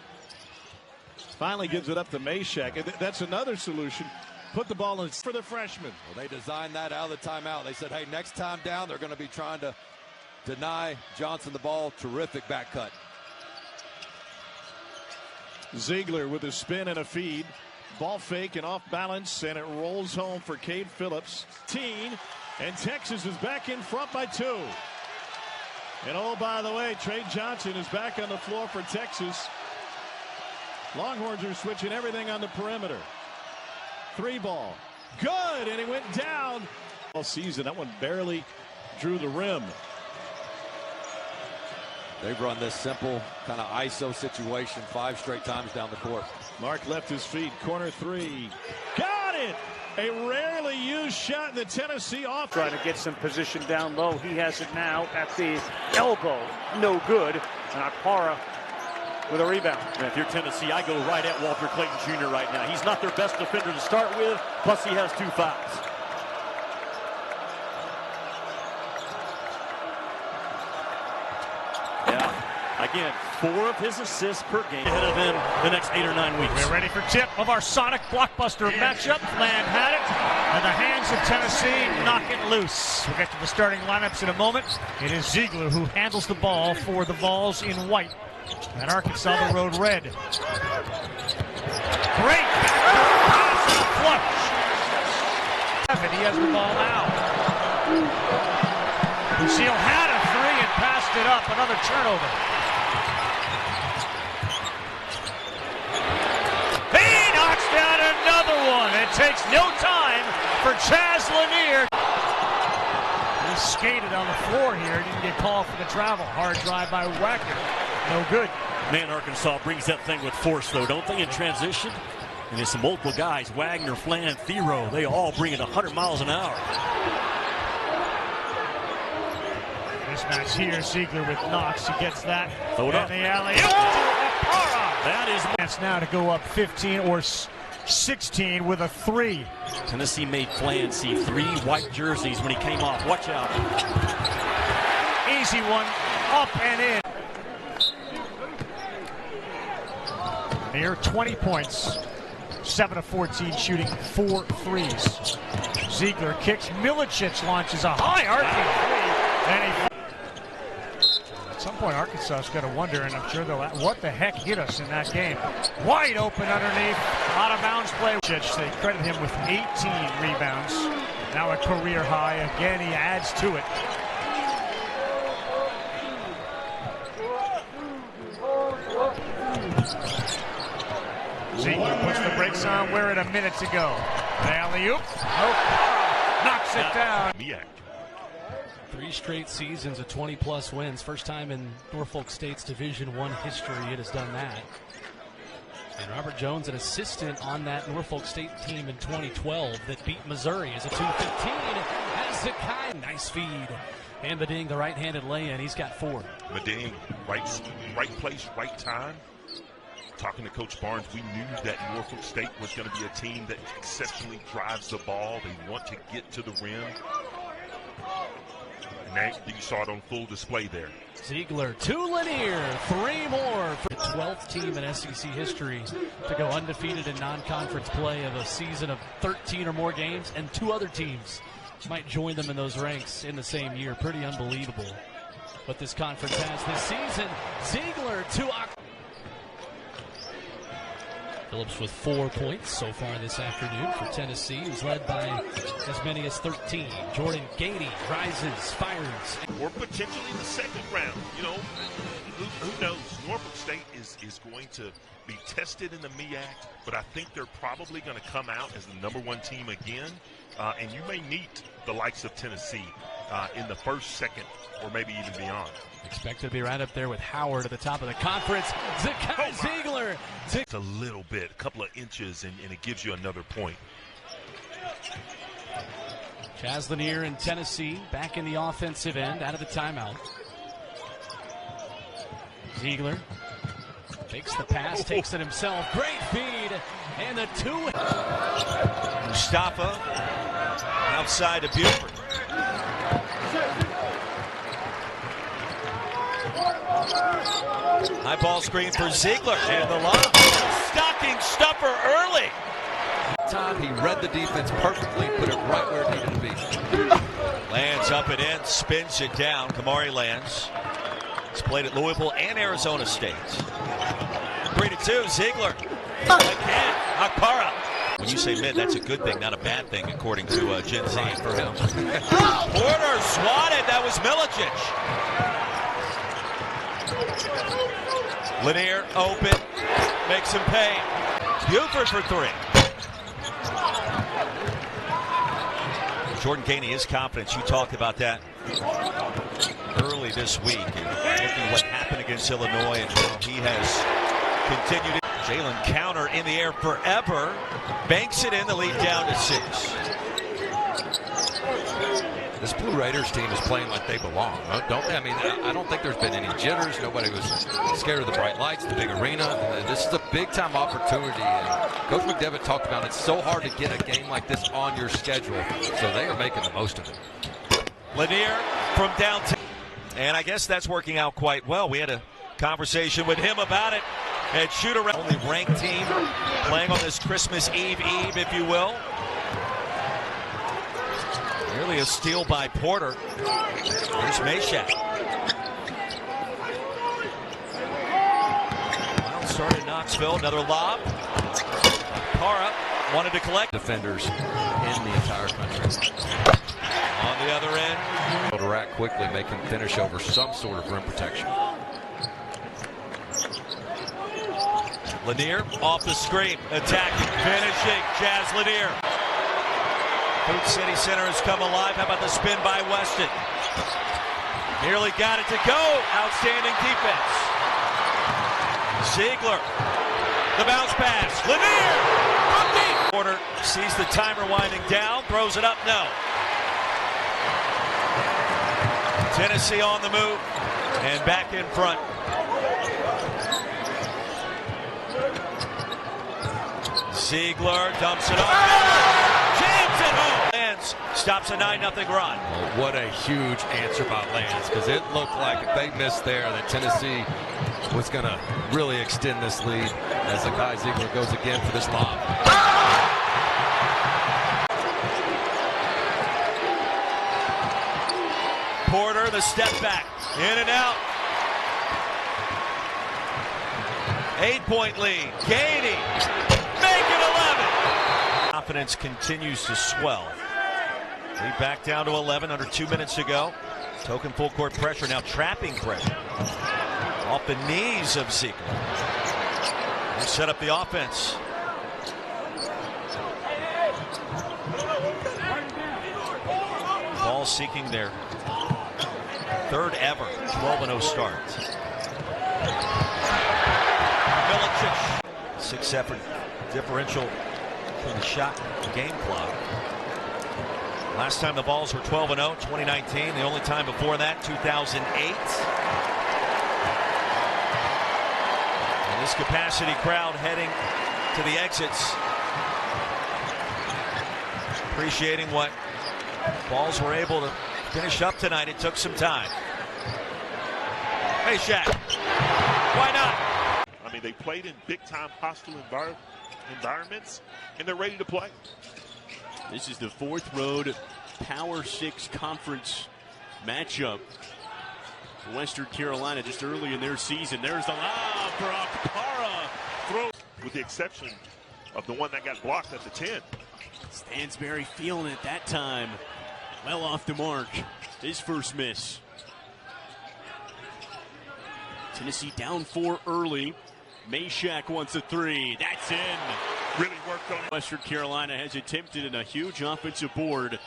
S15: finally gives it up to Meshack. That's another solution. Put the ball in for the freshman.
S16: Well, they designed that out of the timeout. They said, hey, next time down, they're going to be trying to deny Johnson the ball. Terrific back cut.
S4: Zeigler with a spin and a feed. Ball fake and off balance, and it rolls home for Cade Phillips. And Texas is back in front by 2. And oh, by the way, Trey Johnson is back on the floor for Texas. Longhorns are switching everything on the perimeter. 3 ball. Good, and he went down. All season, that one barely drew the rim.
S16: They've run this simple kind of ISO situation 5 straight times down the court.
S4: Mark left his feet. Corner 3. Got it! A rarely used shot in the Tennessee offense.
S8: Trying to get some position down low. He has it now at the elbow. No good. And Akpara with a rebound.
S11: And if you're Tennessee, I go right at Walter Clayton Jr. right now. He's not their best defender to start with, plus he has 2 fouls. Again, 4 of his assists per game ahead of him the next 8 or 9 weeks.
S13: We're ready for tip of our Sonic blockbuster matchup. Land had it, and the hands of Tennessee knock it loose. We'll get to the starting lineups in a moment. It is Zeigler who handles the ball for the Vols in white, and Arkansas the road red. Great pass and flush. And he has the ball now. Lucille had a 3 and passed it up. Another turnover. It takes no time for Chaz Lanier. He skated on the floor here. Didn't get called for the travel. Hard drive by Wagner. No good.
S11: Man, Arkansas brings that thing with force, though, don't they, in transition? And it's some multiple guys. Wagner, Flan, Thero. They all bring it 100 miles an hour.
S13: Mismatch here. Zeigler with Knox. He gets that.
S11: Throw it up.
S13: And the alley. That is chance now to go up 15 or 16 with a 3.
S11: Tennessee made Flan see 3 white jerseys when he came off. Watch out.
S13: Easy one. Up and in. Near 20 points. 7 of 14 shooting 4 threes. Zeigler kicks. Milicic launches a high arcing 3. And he... At some point, Arkansas's got to wonder, and I'm sure they'll, what the heck hit us in that game? Wide open underneath, out of bounds play. They credit him with 18 rebounds. Now a career high. Again, he adds to it. Zeigler puts the brakes on. We're at a minute to go. The alley-oop. Knocks it down.
S23: 3 straight seasons of 20-plus wins. First time in Norfolk State's Division I history it has done that. And Robert Jones, an assistant on that Norfolk State team in 2012 that beat Missouri as a 215. Has Zakai. Nice feed. And Beding, the right-handed lay-in. He's got 4.
S24: Beding, right place, right time. Talking to Coach Barnes, we knew that Norfolk State was going to be a team that exceptionally drives the ball. They want to get to the rim. And you saw it on full display there.
S23: Zeigler to Lanier, 3 more for the 12th team in SEC history to go undefeated in non-conference play of a season of 13 or more games, and 2 other teams might join them in those ranks in the same year. Pretty unbelievable what this conference has this season. Zeigler to Phillips with 4 points so far this afternoon for Tennessee, who's led by as many as 13. Jordan Gady rises, fires.
S24: Or potentially the second round. You know, who knows? Norfolk State is going to be tested in the MEAC, but I think they're probably going to come out as the #1 team again. And you may meet the likes of Tennessee in the first, second, or maybe even beyond.
S23: Expected to be right up there with Howard at the top of the conference. Zakai Zeigler.
S24: It's a little bit, a couple of inches, and it gives you another point.
S23: Chaz Lanier in Tennessee back in the offensive end out of the timeout. Zeigler takes the pass, takes it himself. Great feed, and the 2.
S2: Mustafa outside of Buford. High ball screen for Zeigler, and the lob. Stocking stuffer early.
S16: Time he read the defense perfectly, put it right where it needed to be.
S2: Lands up and in, spins it down. Kamari lands. He's played at Louisville and Arizona State. 3-2. Ziegler again. Akpara. When you say mid, that's a good thing, not a bad thing, according to Gen Z.
S16: For him.
S2: Porter swatted. That was Milicic. Lanier open. Makes him pay. Buford for 3. Jordan Gainey is confident. You talked about that early this week. And looking at what happened against Illinois and how he has continued. Jalen counter in the air forever. Banks it in, the lead down to 6.
S16: This Blue Raiders team is playing like they belong, don't they? I mean, I don't think there's been any jitters. Nobody was scared of the bright lights, the big arena. This is a big-time opportunity. And Coach McDevitt talked about it's so hard to get a game like this on your schedule, so they are making the most of it.
S2: Lanier from downtown. And I guess that's working out quite well. We had a conversation with him about it at shoot-around. Only ranked team playing on this Christmas Eve, if you will. Nearly a steal by Porter. Here's Meshack. Wild start in Knoxville. Another lob. Para wanted to collect.
S16: Defenders in the entire country.
S2: On the other end.
S16: To rack quickly, make him finish over some sort of rim protection.
S2: Lanier off the screen. Attacking. Finishing. Jazz Lanier. Food City Center has come alive. How about the spin by Weston? Nearly got it to go. Outstanding defense. Zeigler. The bounce pass. Lanier from deep. Porter sees the timer winding down. Throws it up. No. Tennessee on the move. And back in front. Ziegler dumps it off. James at home. Lance stops a 9-0 run.
S16: Well, what a huge answer by Lance, because it looked like if they missed there that Tennessee was going to really extend this lead as Zakai Zeigler goes again for this lob.
S2: Porter, the step back. In and out. 8-point lead. Gainey. Make it 11. Confidence continues to swell. Lead back down to 11, under 2 minutes to go. Token full court pressure, now trapping pressure. Off the knees of Zeigler. They set up the offense. Ball seeking their third ever 12-0 start. Milicic. 6-effort differential from the shot game clock. Last time the Vols were 12-0, 2019. The only time before that, 2008. And this capacity crowd heading to the exits, appreciating what Vols were able to finish up tonight. It took some time. Hey, Shaq. Why not?
S24: I mean, they played in big-time hostile environments, and they're ready to play.
S1: This is the fourth road Power 6 conference matchup for Western Carolina just early in their season. There's the lob for Akpara.
S24: Throw with the exception of the one that got blocked at the 10.
S1: Stansberry feeling it that time. Well off the mark. His first miss. Tennessee down 4 early. Meshack wants a 3. That's in.
S24: Really worked on it.
S1: Western Carolina has attempted in a huge offensive board.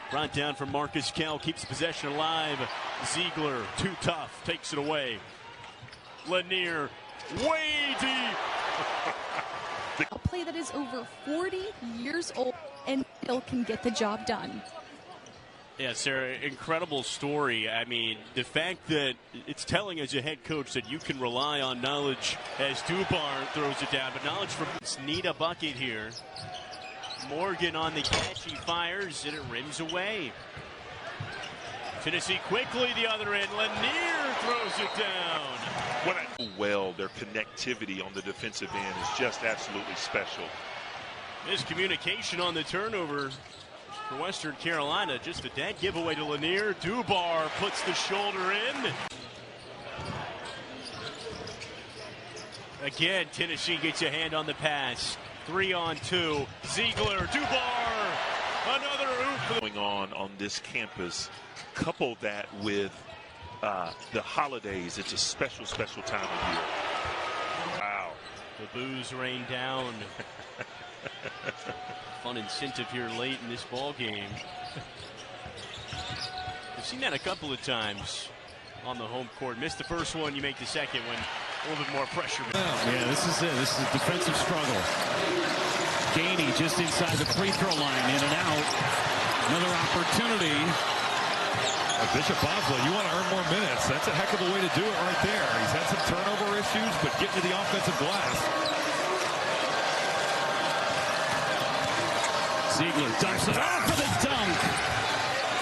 S1: Brought down from Marcus Kell. Keeps possession alive. Zeigler, too tough. Takes it away. Lanier, way deep.
S10: A play that is over 40 years old and still can get the job done.
S1: Yeah, Sarah, incredible story. I mean, the fact that it's telling as a head coach that you can rely on knowledge as Dubar throws it down, but knowledge from need a bucket here. Morgan on the catch, he fires, and it rims away. Tennessee quickly the other end. Lanier throws it down.
S24: Well, their connectivity on the defensive end is just absolutely special.
S1: Miscommunication on the turnover for Western Carolina. Just a dead giveaway to Lanier. Dubar puts the shoulder in. Again, Tennessee gets a hand on the pass. 3-on-2. Zeigler, Dubar, another oop.
S24: Going on this campus, couple that with the holidays. It's a special time of year. Wow.
S1: The boos rain down. Fun incentive here late in this ball game. We've seen that a couple of times on the home court. Missed the first one, you make the second one. A little bit more pressure.
S12: Yeah, this is it. This is a defensive struggle. Gainey just inside the free throw line, in and out. Another opportunity.
S6: Bishop Boswell, you want to earn more minutes. That's a heck of a way to do it right there. He's had some turnover issues, but getting to the offensive glass.
S12: Zeigler dumps it off for the dunk.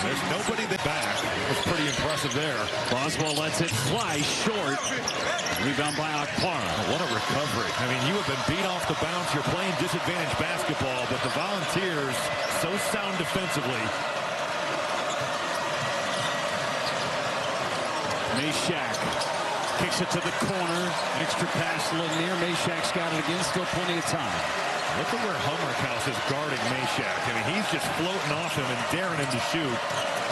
S6: There's nobody back. That's pretty impressive there.
S12: Boswell lets it fly short. Rebound by Akpara.
S6: What a recovery. I mean, you have been beat off the bounce. You're playing disadvantage basketball, but the Volunteers so sound defensively.
S12: Meshack kicks it to the corner. Extra pass Lanier. Meshack's got it again. Still plenty of time.
S6: Look at where Hummerkaus is guarding Meshack. I mean, he's just floating off him and daring him to shoot.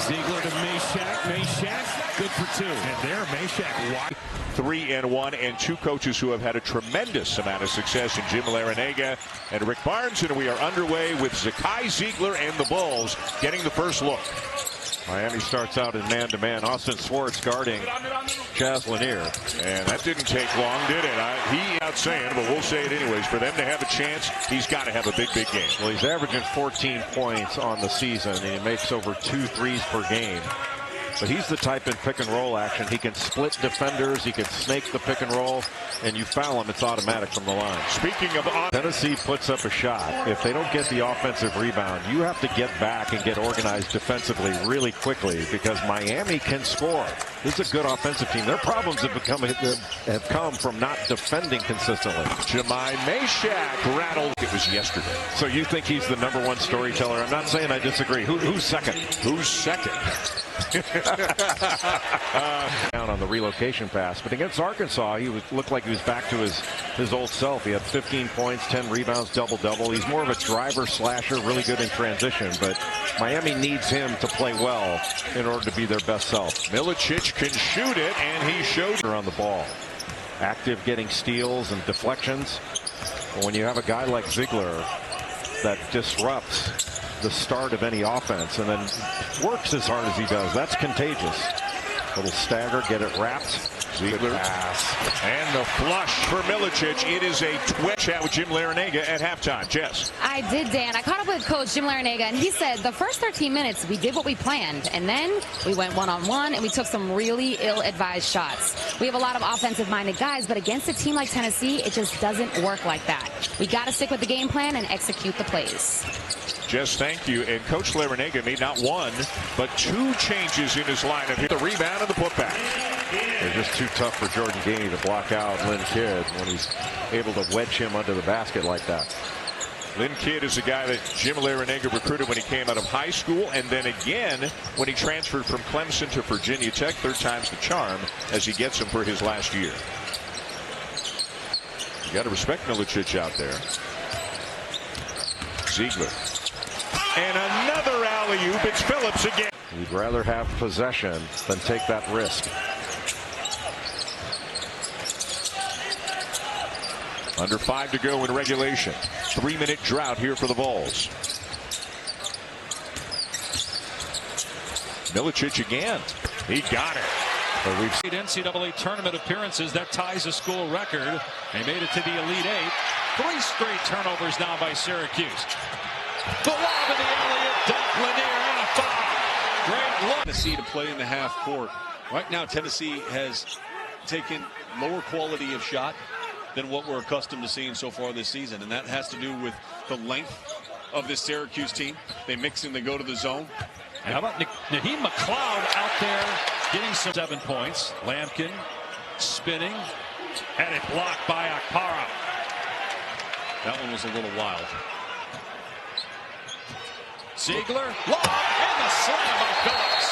S12: Zeigler to Meshack. Meshack, good for two.
S6: And there, Meshack wide. 3-1, and two coaches who have had a tremendous amount of success in Jim Larrañaga and Rick Barnes. And we are underway with Zakai, Zeigler, and the Bulls getting the first look.
S7: Miami starts out in man-to-man. Austin Swartz guarding Chaz Lanier.
S6: And that didn't take long, did it? He out saying, but we'll say it anyways. For them to have a chance, he's got to have a big game.
S7: Well, he's averaging 14 points on the season, and he makes over 2 threes per game. But he's the type in pick and roll action. He can split defenders. He can snake the pick and roll. And you foul him, it's automatic from the line.
S6: Speaking of
S7: Tennessee puts up a shot. If they don't get the offensive rebound, you have to get back and get organized defensively really quickly because Miami can score. This is a good offensive team. Their problems have come from not defending consistently.
S6: Jemai Meshack rattled. It was yesterday.
S7: So you think he's the #1 storyteller? I'm not saying I disagree. Who's second?
S6: Who's second?
S7: Down on the relocation pass, but against Arkansas, he looked like he was back to his old self. He had 15 points, 10 rebounds, double-double. He's more of a driver slasher, really good in transition, but Miami needs him to play well in order to be their best self.
S6: Milicic can shoot it, and he showed
S7: on the ball. Active, getting steals and deflections. But when you have a guy like Zeigler that disrupts the start of any offense and then works as hard as he does, that's contagious. Little stagger, get it wrapped.
S6: Zeigler pass. And the flush for Milicic. It is a twitch out with Jim Larrañaga at halftime. Jess.
S14: I did, Dan. I caught up with Coach Jim Larrañaga, and he said the first 13 minutes we did what we planned, and then we went one-on-one, and we took some really ill-advised shots. We have a lot of offensive-minded guys, but against a team like Tennessee, it just doesn't work like that. We got to stick with the game plan and execute the plays.
S6: Jess, thank you. And Coach Larrañaga made not one, but 2 changes in his lineup. Here, the rebound and the putback.
S7: They're just too tough for Jordan Gainey to block out Lynn Kidd when he's able to wedge him under the basket like that.
S6: Lynn Kidd is a guy that Jim Larrañaga recruited when he came out of high school, and then again when he transferred from Clemson to Virginia Tech. 3rd time's the charm as he gets him for his last year. You got to respect Milicic out there. Zeigler. And another alley-oop. It's Phillips again.
S7: You'd rather have possession than take that risk.
S6: Under 5 to go in regulation. 3-minute drought here for the Vols. Milicic again. He got it.
S12: But we've seen NCAA tournament appearances. That ties a school record. They made it to the Elite 8. 3 straight turnovers now by Syracuse. The lob in the alley-oop dunk. Lanier and a foul. Great look.
S17: Tennessee to play in the half court. Right now, Tennessee has taken lower quality of shot than what we're accustomed to seeing so far this season, and that has to do with the length of this Syracuse team. They mix and they go to the zone.
S12: And how about Naheem McLeod out there getting some 7 points. Lampkin spinning, and it blocked by Akpara.
S17: That one was a little wild.
S12: Zeigler, lob, and the slam by Phillips.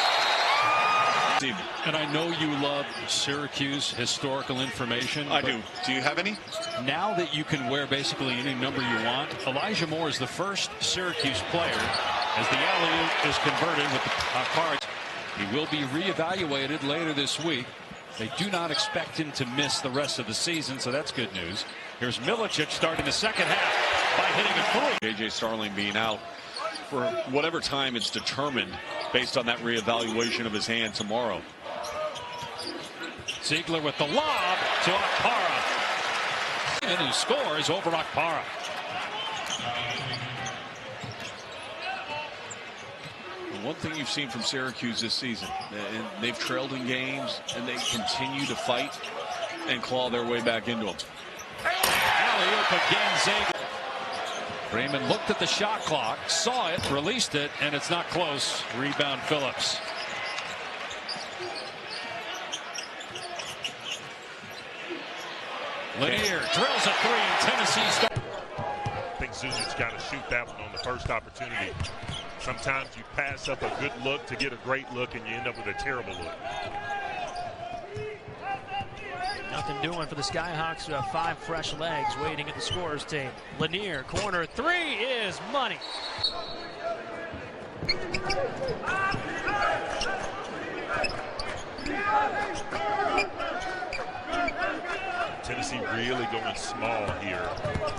S12: And I know you love Syracuse historical information.
S17: I do. Do you have any?
S12: Now that you can wear basically any number you want, Elijah Moore is the first Syracuse player as the alley-oop is converted with the cards. He will be reevaluated later this week. They do not expect him to miss the rest of the season, so that's good news. Here's Milicic starting the second half by hitting it through.
S17: J.J. Starling being out for whatever time it's determined based on that reevaluation of his hand tomorrow.
S12: Zeigler with the lob to Akpara. And he scores over Akpara.
S17: One thing you've seen from Syracuse this season, and they've trailed in games, and they continue to fight and claw their way back into them.
S12: Alley-oop again, Zeigler. Freeman looked at the shot clock, saw it, released it, and it's not close. Rebound Phillips. Lanier drills a three, and Tennessee starts.
S24: I think Zuzic's got to shoot that one on the first opportunity. Sometimes you pass up a good look to get a great look, and you end up with a terrible look.
S23: Nothing doing for the Skyhawks, who have 5 fresh legs waiting at the scorer's table. Lanier, corner three is money.
S24: Tennessee really going small here,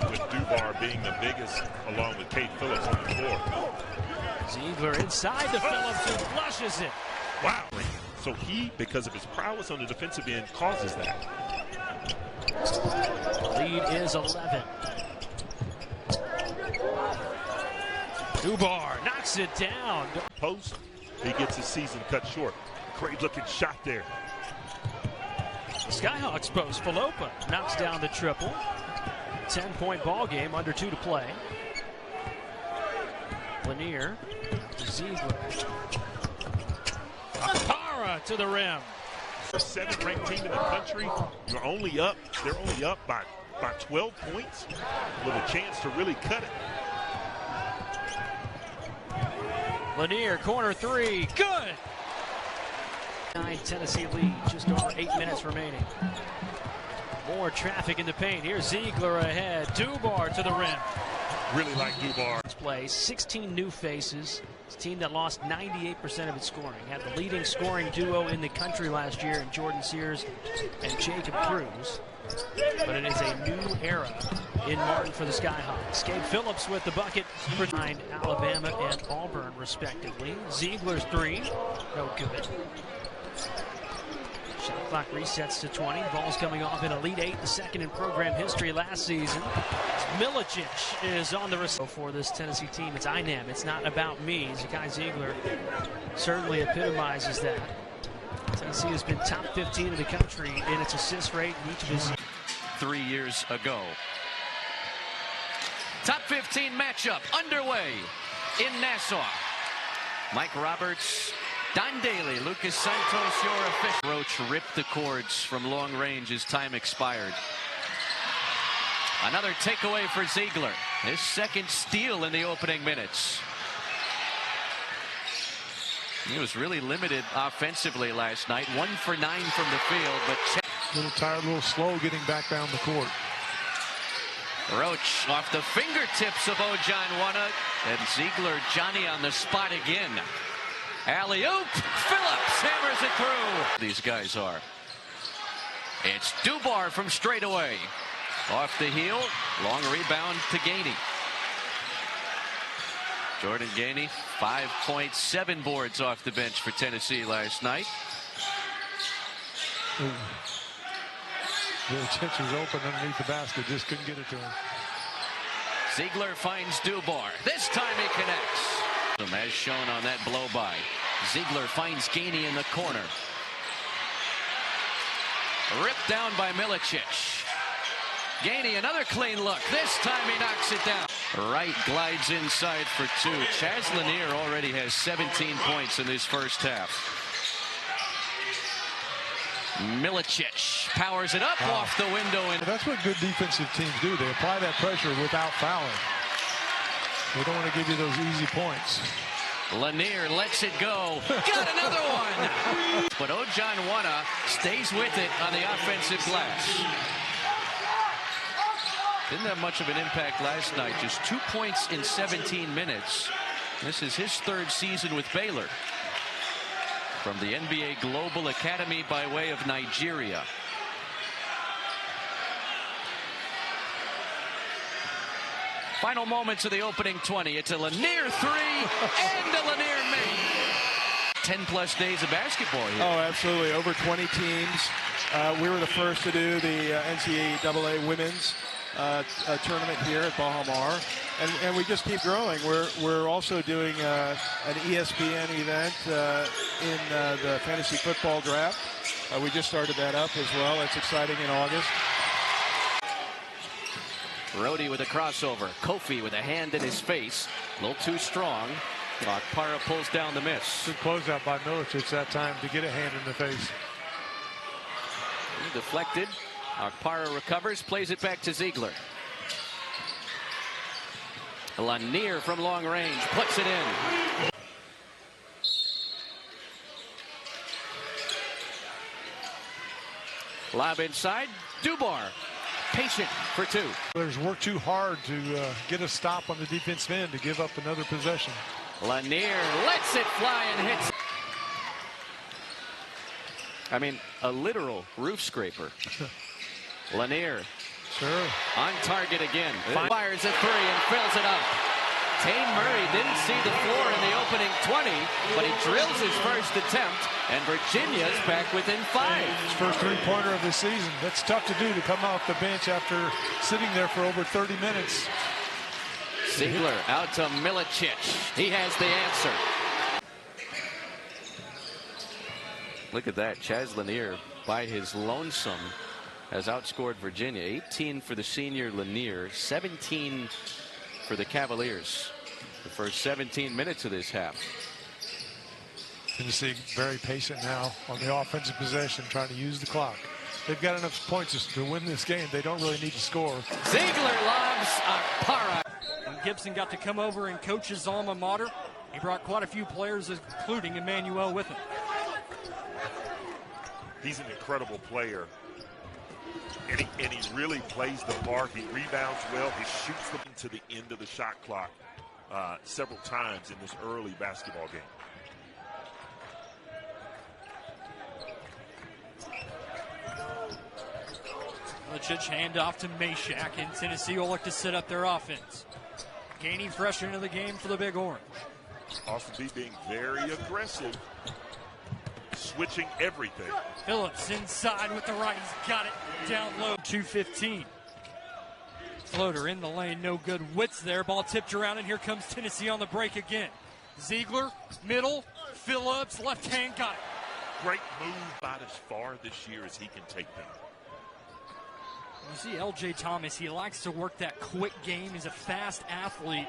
S24: with Dubar being the biggest, along with Kate Phillips on the floor.
S23: Zeigler inside to Phillips, who flushes it.
S24: Wow. So he, because of his prowess on the defensive end, causes that.
S23: Lead is 11. Dubar knocks it down.
S24: Post, he gets his season cut short. Great looking shot there.
S23: The Skyhawks post, Falopa knocks down the triple. 10-point ball game, under 2 to play. Lanier to Zeigler. Akpara to the rim.
S24: 7th ranked team in the country. They're only up by 12 points with a chance to really cut it.
S23: Lanier, corner three, good. 9 Tennessee lead, just over 8 minutes remaining. More traffic in the paint. Here's Zeigler ahead. Dubar to the rim.
S24: Really like Dubar.
S23: Play 16 new faces. It's a team that lost 98% of its scoring. Had the leading scoring duo in the country last year in Jordan Sears and Jacob Cruz. But it is a new era in Martin for the Skyhawks. Gabe Phillips with the bucket behind Alabama and Auburn, respectively. Ziegler's three, no good. Shot clock resets to 20. Ball's coming off in Elite 8, the second in program history last season. Milicic is on the receive for this Tennessee team. It's INAM. It's not about me. Zakai Zeigler certainly epitomizes that. Tennessee has been top 15 in the country in its assist rate in each of his
S20: 3 years ago. Top 15 matchup underway in Nassau. Mike Roberts, Don Daly, Lucas Santos, your official. Roach ripped the cords from long range as time expired. Another takeaway for Zeigler. His second steal in the opening minutes. He was really limited offensively last night. 1 for 9 from the field, but
S6: a little tired, a little slow getting back down the court.
S20: Roach off the fingertips of Ojanwana, and Zeigler, Johnny on the spot again. Alley-oop, Phillips hammers it through. These guys are. It's Dubar from straight away. Off the heel, long rebound to Gainey. Jordan Gainey, 5.7 boards off the bench for Tennessee last night.
S6: Milicic was open underneath the basket, just couldn't get it to him.
S20: Zeigler finds Dubar. This time he connects. As shown on that blow by. Zeigler finds Gainey in the corner. Ripped down by Milicic. Gainey, another clean look. This time he knocks it down. Wright glides inside for 2. Chaz Lanier already has 17 points in this first half. Milicic powers it up off the window. And
S6: that's what good defensive teams do. They apply that pressure without fouling. They don't want to give you those easy points.
S3: Lanier lets it go. Got another one. But Ojanwana stays with it on the offensive glass. Didn't have much of an impact last night. Just 2 points in 17 minutes. This is his third season with Baylor. From the NBA Global Academy by way of Nigeria. Final moments of the opening 20. It's a Lanier three and a Lanier make. 10+ days of basketball here.
S9: Oh, absolutely. Over 20 teams. We were the first to do the NCAA women's tournament here at Baha Mar, and we just keep growing. We're also doing an ESPN event in the fantasy football draft. We just started that up as well. It's exciting in August.
S3: Brody with a crossover. Kofi with a hand in his face. A little too strong. Akpara pulls down the miss.
S9: Good closeout by Milicic that time to get a hand in the face.
S3: Deflected. Akpara recovers, plays it back to Zeigler. Lanier from long range puts it in. Lob inside. Dubar patient for two.
S9: There's worked too hard to get a stop on the defensive end to give up another possession.
S3: Lanier lets it fly and hits. I mean, a literal roof scraper. Lanier.
S9: Sure.
S3: On target again. Fires a three and fills it up. Tane Murray didn't see the floor in the opening 20, but he drills his first attempt, and Virginia's back within 5.
S9: His first three-pointer of the season. That's tough to do, to come off the bench after sitting there for over 30 minutes.
S3: Zeigler out to Milicic. He has the answer. Look at that. Chaz Lanier, by his lonesome, has outscored Virginia. 18 for the senior Lanier, 17 for the Cavaliers. The first 17 minutes of this half.
S9: Tennessee very patient now on the offensive possession, trying to use the clock. They've got enough points to win this game. They don't really need to score.
S3: Zeigler lobs Akpara.
S23: When Gibson got to come over and coach his alma mater, he brought quite a few players, including Emmanuel, with him.
S24: He's an incredible player. And he really plays the part. He rebounds well. He shoots them to the end of the shot clock several times in this early basketball game.
S23: Milicic hand off to Meshack, and Tennessee will look to set up their offense. Gaining fresh into the game for the Big Orange.
S24: Austin Peay being very aggressive. Switching everything.
S23: Phillips inside with the right. He's got it down low. 2:15. Floater in the lane. No good. Wits there. Ball tipped around, and here comes Tennessee on the break again. Zeigler, middle. Phillips, left hand, got it.
S24: Great move about as far this year as he can take them.
S23: You see L.J. Thomas. He likes to work that quick game. He's a fast athlete.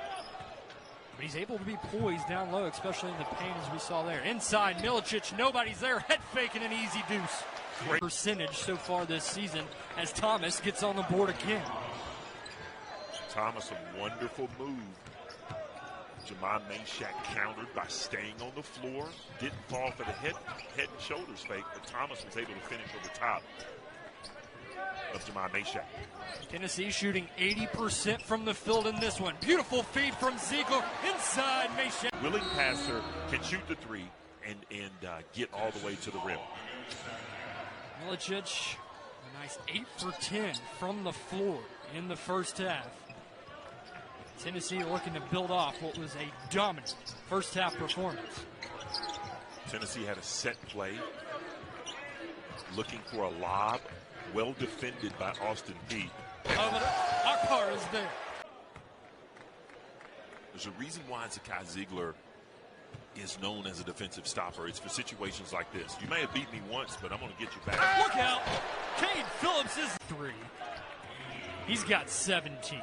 S23: But he's able to be poised down low, especially in the paint, as we saw there. Inside, Milicic, nobody's there. Head faking an easy deuce. Great percentage so far this season as Thomas gets on the board again.
S24: Thomas, a wonderful move. Jamon Meshack countered by staying on the floor. Didn't fall for the head and shoulders fake, but Thomas was able to finish over top of Jamon Meshack.
S23: Tennessee shooting 80% from the field in this one. Beautiful feed from Zeigler inside Meshack.
S24: Willing passer, can shoot the three and get all the way to the rim.
S23: Milicic, a nice 8 for 10 from the floor in the first half. Tennessee looking to build off what was a dominant first half performance.
S24: Tennessee had a set play, looking for a lob. Well defended by Austin Peay.
S23: Akpara is there.
S24: There's a reason why Zakai Zeigler is known as a defensive stopper. It's for situations like this. You may have beat me once, but I'm going to get you back.
S23: Look out! Cade Phillips is 3. He's got 17.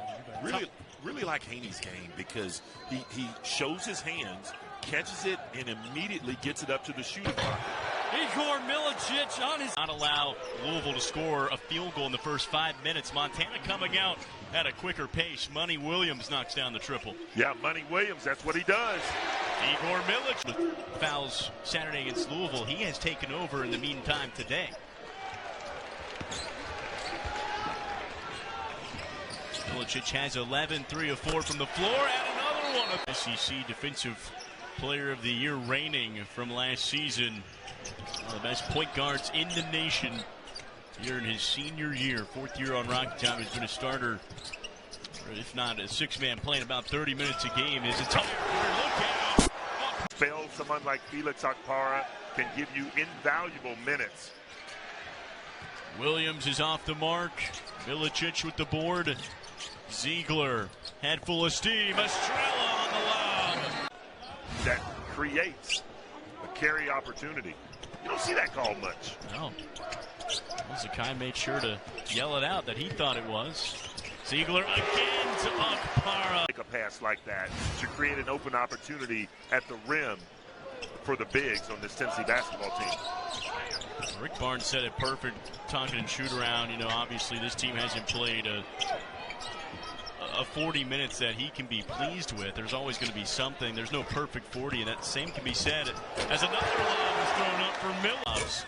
S24: Really like Haney's game because he shows his hands, catches it, and immediately gets it up to the shooting block.
S23: Igor Milicic on his...
S1: Not allow Louisville to score a field goal in the first 5 minutes. Montana coming out at a quicker pace. Money Williams knocks down the triple.
S24: Yeah, Money Williams, that's what he does.
S1: Igor Milic with fouls Saturday against Louisville. He has taken over in the meantime today. Milicic has 11, 3 of 4 from the floor, and another one. SEC Defensive Player of the Year reigning from last season. One of the best point guards in the nation here in his senior year. 4th year on Rocky Top. He's been a starter, or if not a six-man, playing about 30 minutes a game. His entire career. Look out!
S24: Spell someone like Felix Okpara can give you invaluable minutes.
S1: Williams is off the mark. Milicic with the board. Ziegler, head full of steam. Estrella on the lob.
S24: That creates a carry opportunity. You don't see that call much.
S1: No. Well, Zakai made sure to yell it out that he thought it was. Zeigler again to Okpara.
S24: Make a pass like that to create an open opportunity at the rim for the bigs on this Tennessee basketball team.
S1: Rick Barnes said it perfect, talking and shoot around. You know, obviously this team hasn't played a 40 minutes that he can be pleased with. There's always going to be something. There's no perfect 40, and that same can be said as another lob is thrown up for Millows.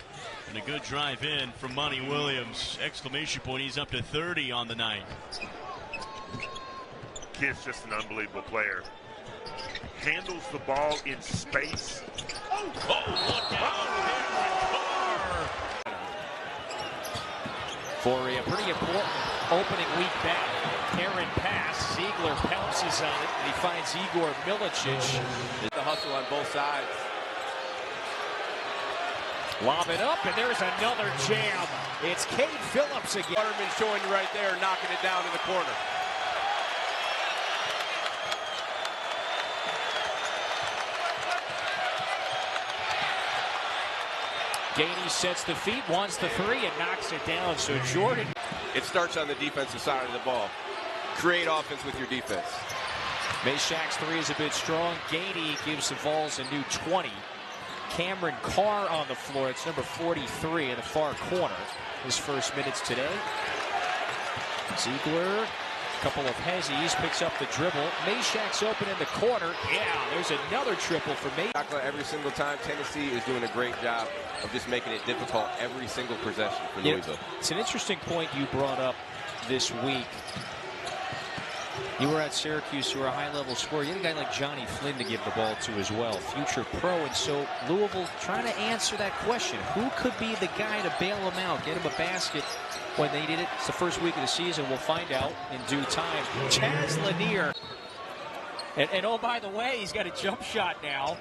S1: And a good drive in from Monty Williams. Exclamation point, he's up to 30 on the night.
S24: Kid's just an unbelievable player. Handles the ball in space.
S1: Oh, look out!
S11: For a pretty important opening week back. Aaron pass. Zeigler pounces on it, and he finds Igor Milicic.
S16: The hustle on both sides.
S11: Lob it up, and there's another jam. It's Cade Phillips again.
S16: Waterman showing you right there, knocking it down in the corner.
S11: Gainey sets the feet, wants the three, and knocks it down. So Jordan.
S16: It starts on the defensive side of the ball. Create offense with your defense.
S11: Meshack's three is a bit strong. Gainey gives the Vols a new 20. Cameron Carr on the floor. It's number 43 in the far corner. His first minutes today. Zeigler, a couple of hezzies, picks up the dribble. Meshack's open in the corner. Yeah, there's another triple for Meshack.
S16: Every single time. Tennessee is doing a great job of just making it difficult every single possession for Louisville.
S11: It's an interesting point you brought up this week. You were at Syracuse, you were a high-level scorer. You had a guy like Johnny Flynn to give the ball to as well, future pro. And so Louisville trying to answer that question. Who could be the guy to bail him out, get him a basket when they need it? It's the first week of the season. We'll find out in due time. Chaz Lanier. And oh, by the way, he's got a jump shot now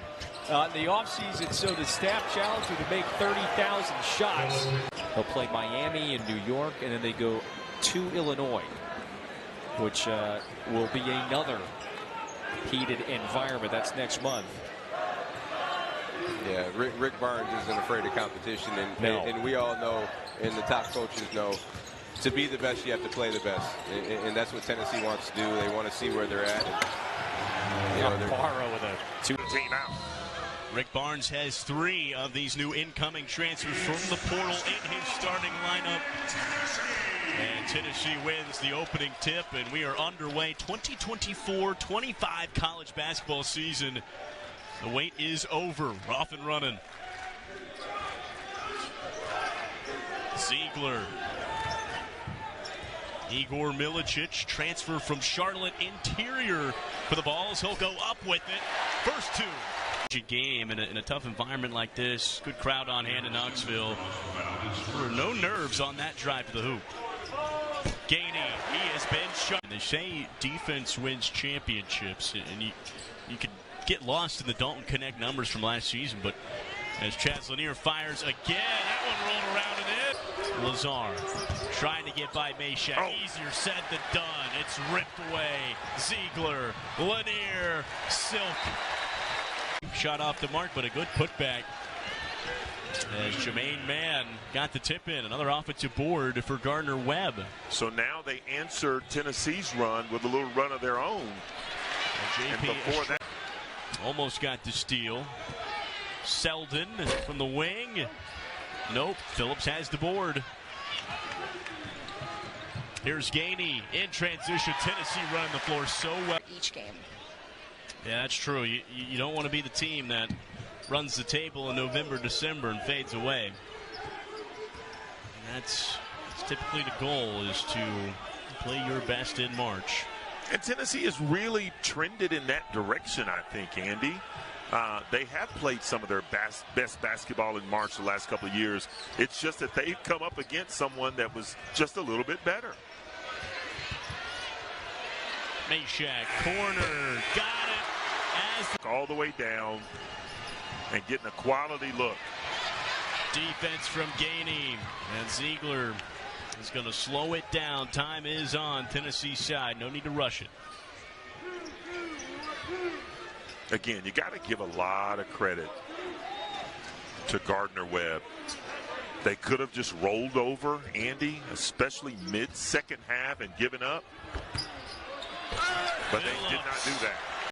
S11: in the offseason. So the staff challenged him to make 30,000 shots. They'll play Miami and New York, and then they go to Illinois, which will be another heated environment. That's next month.
S16: Yeah, Rick Barnes isn't afraid of competition, and we all know, and the top coaches know, to be the best, you have to play the best, and that's what Tennessee wants to do. They want to see where they're at.
S11: Barrow with a
S24: 2-team out.
S1: Rick Barnes has 3 of these new incoming transfers from the portal in his starting lineup. And Tennessee wins the opening tip, and we are underway. 2024-25 college basketball season. The wait is over. We're off and running. Zeigler. Igor Milicic, transfer from Charlotte, interior for the Vols. He'll go up with it. First 2. Game in a tough environment like this. Good crowd on hand in Knoxville. There were no nerves on that drive to the hoop. Gainey, he has been shot. They say defense wins championships, and you could get lost in the Dalton Connect numbers from last season, but as Chaz Lanier fires again, that one rolled around and in. Lazar trying to get by Meshack. Easier said than done. It's ripped away. Zeigler, Lanier, Silk. Shot off the mark, but a good putback. As Jermaine Mann got the tip in. Another offensive board for Gardner Webb.
S24: So now they answer Tennessee's run with a little run of their own.
S1: And before that, almost got the steal. Selden from the wing. Nope, Phillips has the board. Here's Gainey in transition. Tennessee running the floor so well.
S18: Each game.
S1: Yeah, that's true. You don't want to be the team that runs the table in November, December, and fades away. And that's typically the goal, is to play your best in March.
S24: And Tennessee has really trended in that direction, I think, Andy. They have played some of their best basketball in March the last couple of years. It's just that they've come up against someone that was just a little bit better.
S1: Meshack, corner, got it.
S24: All the way down and getting a quality look.
S1: Defense from Gainey, and Zeigler is going to slow it down. Time is on Tennessee's side. No need to rush it.
S24: Again, you got to give a lot of credit to Gardner-Webb. They could have just rolled over Andy, especially mid-second half, and given up. But they did not do that.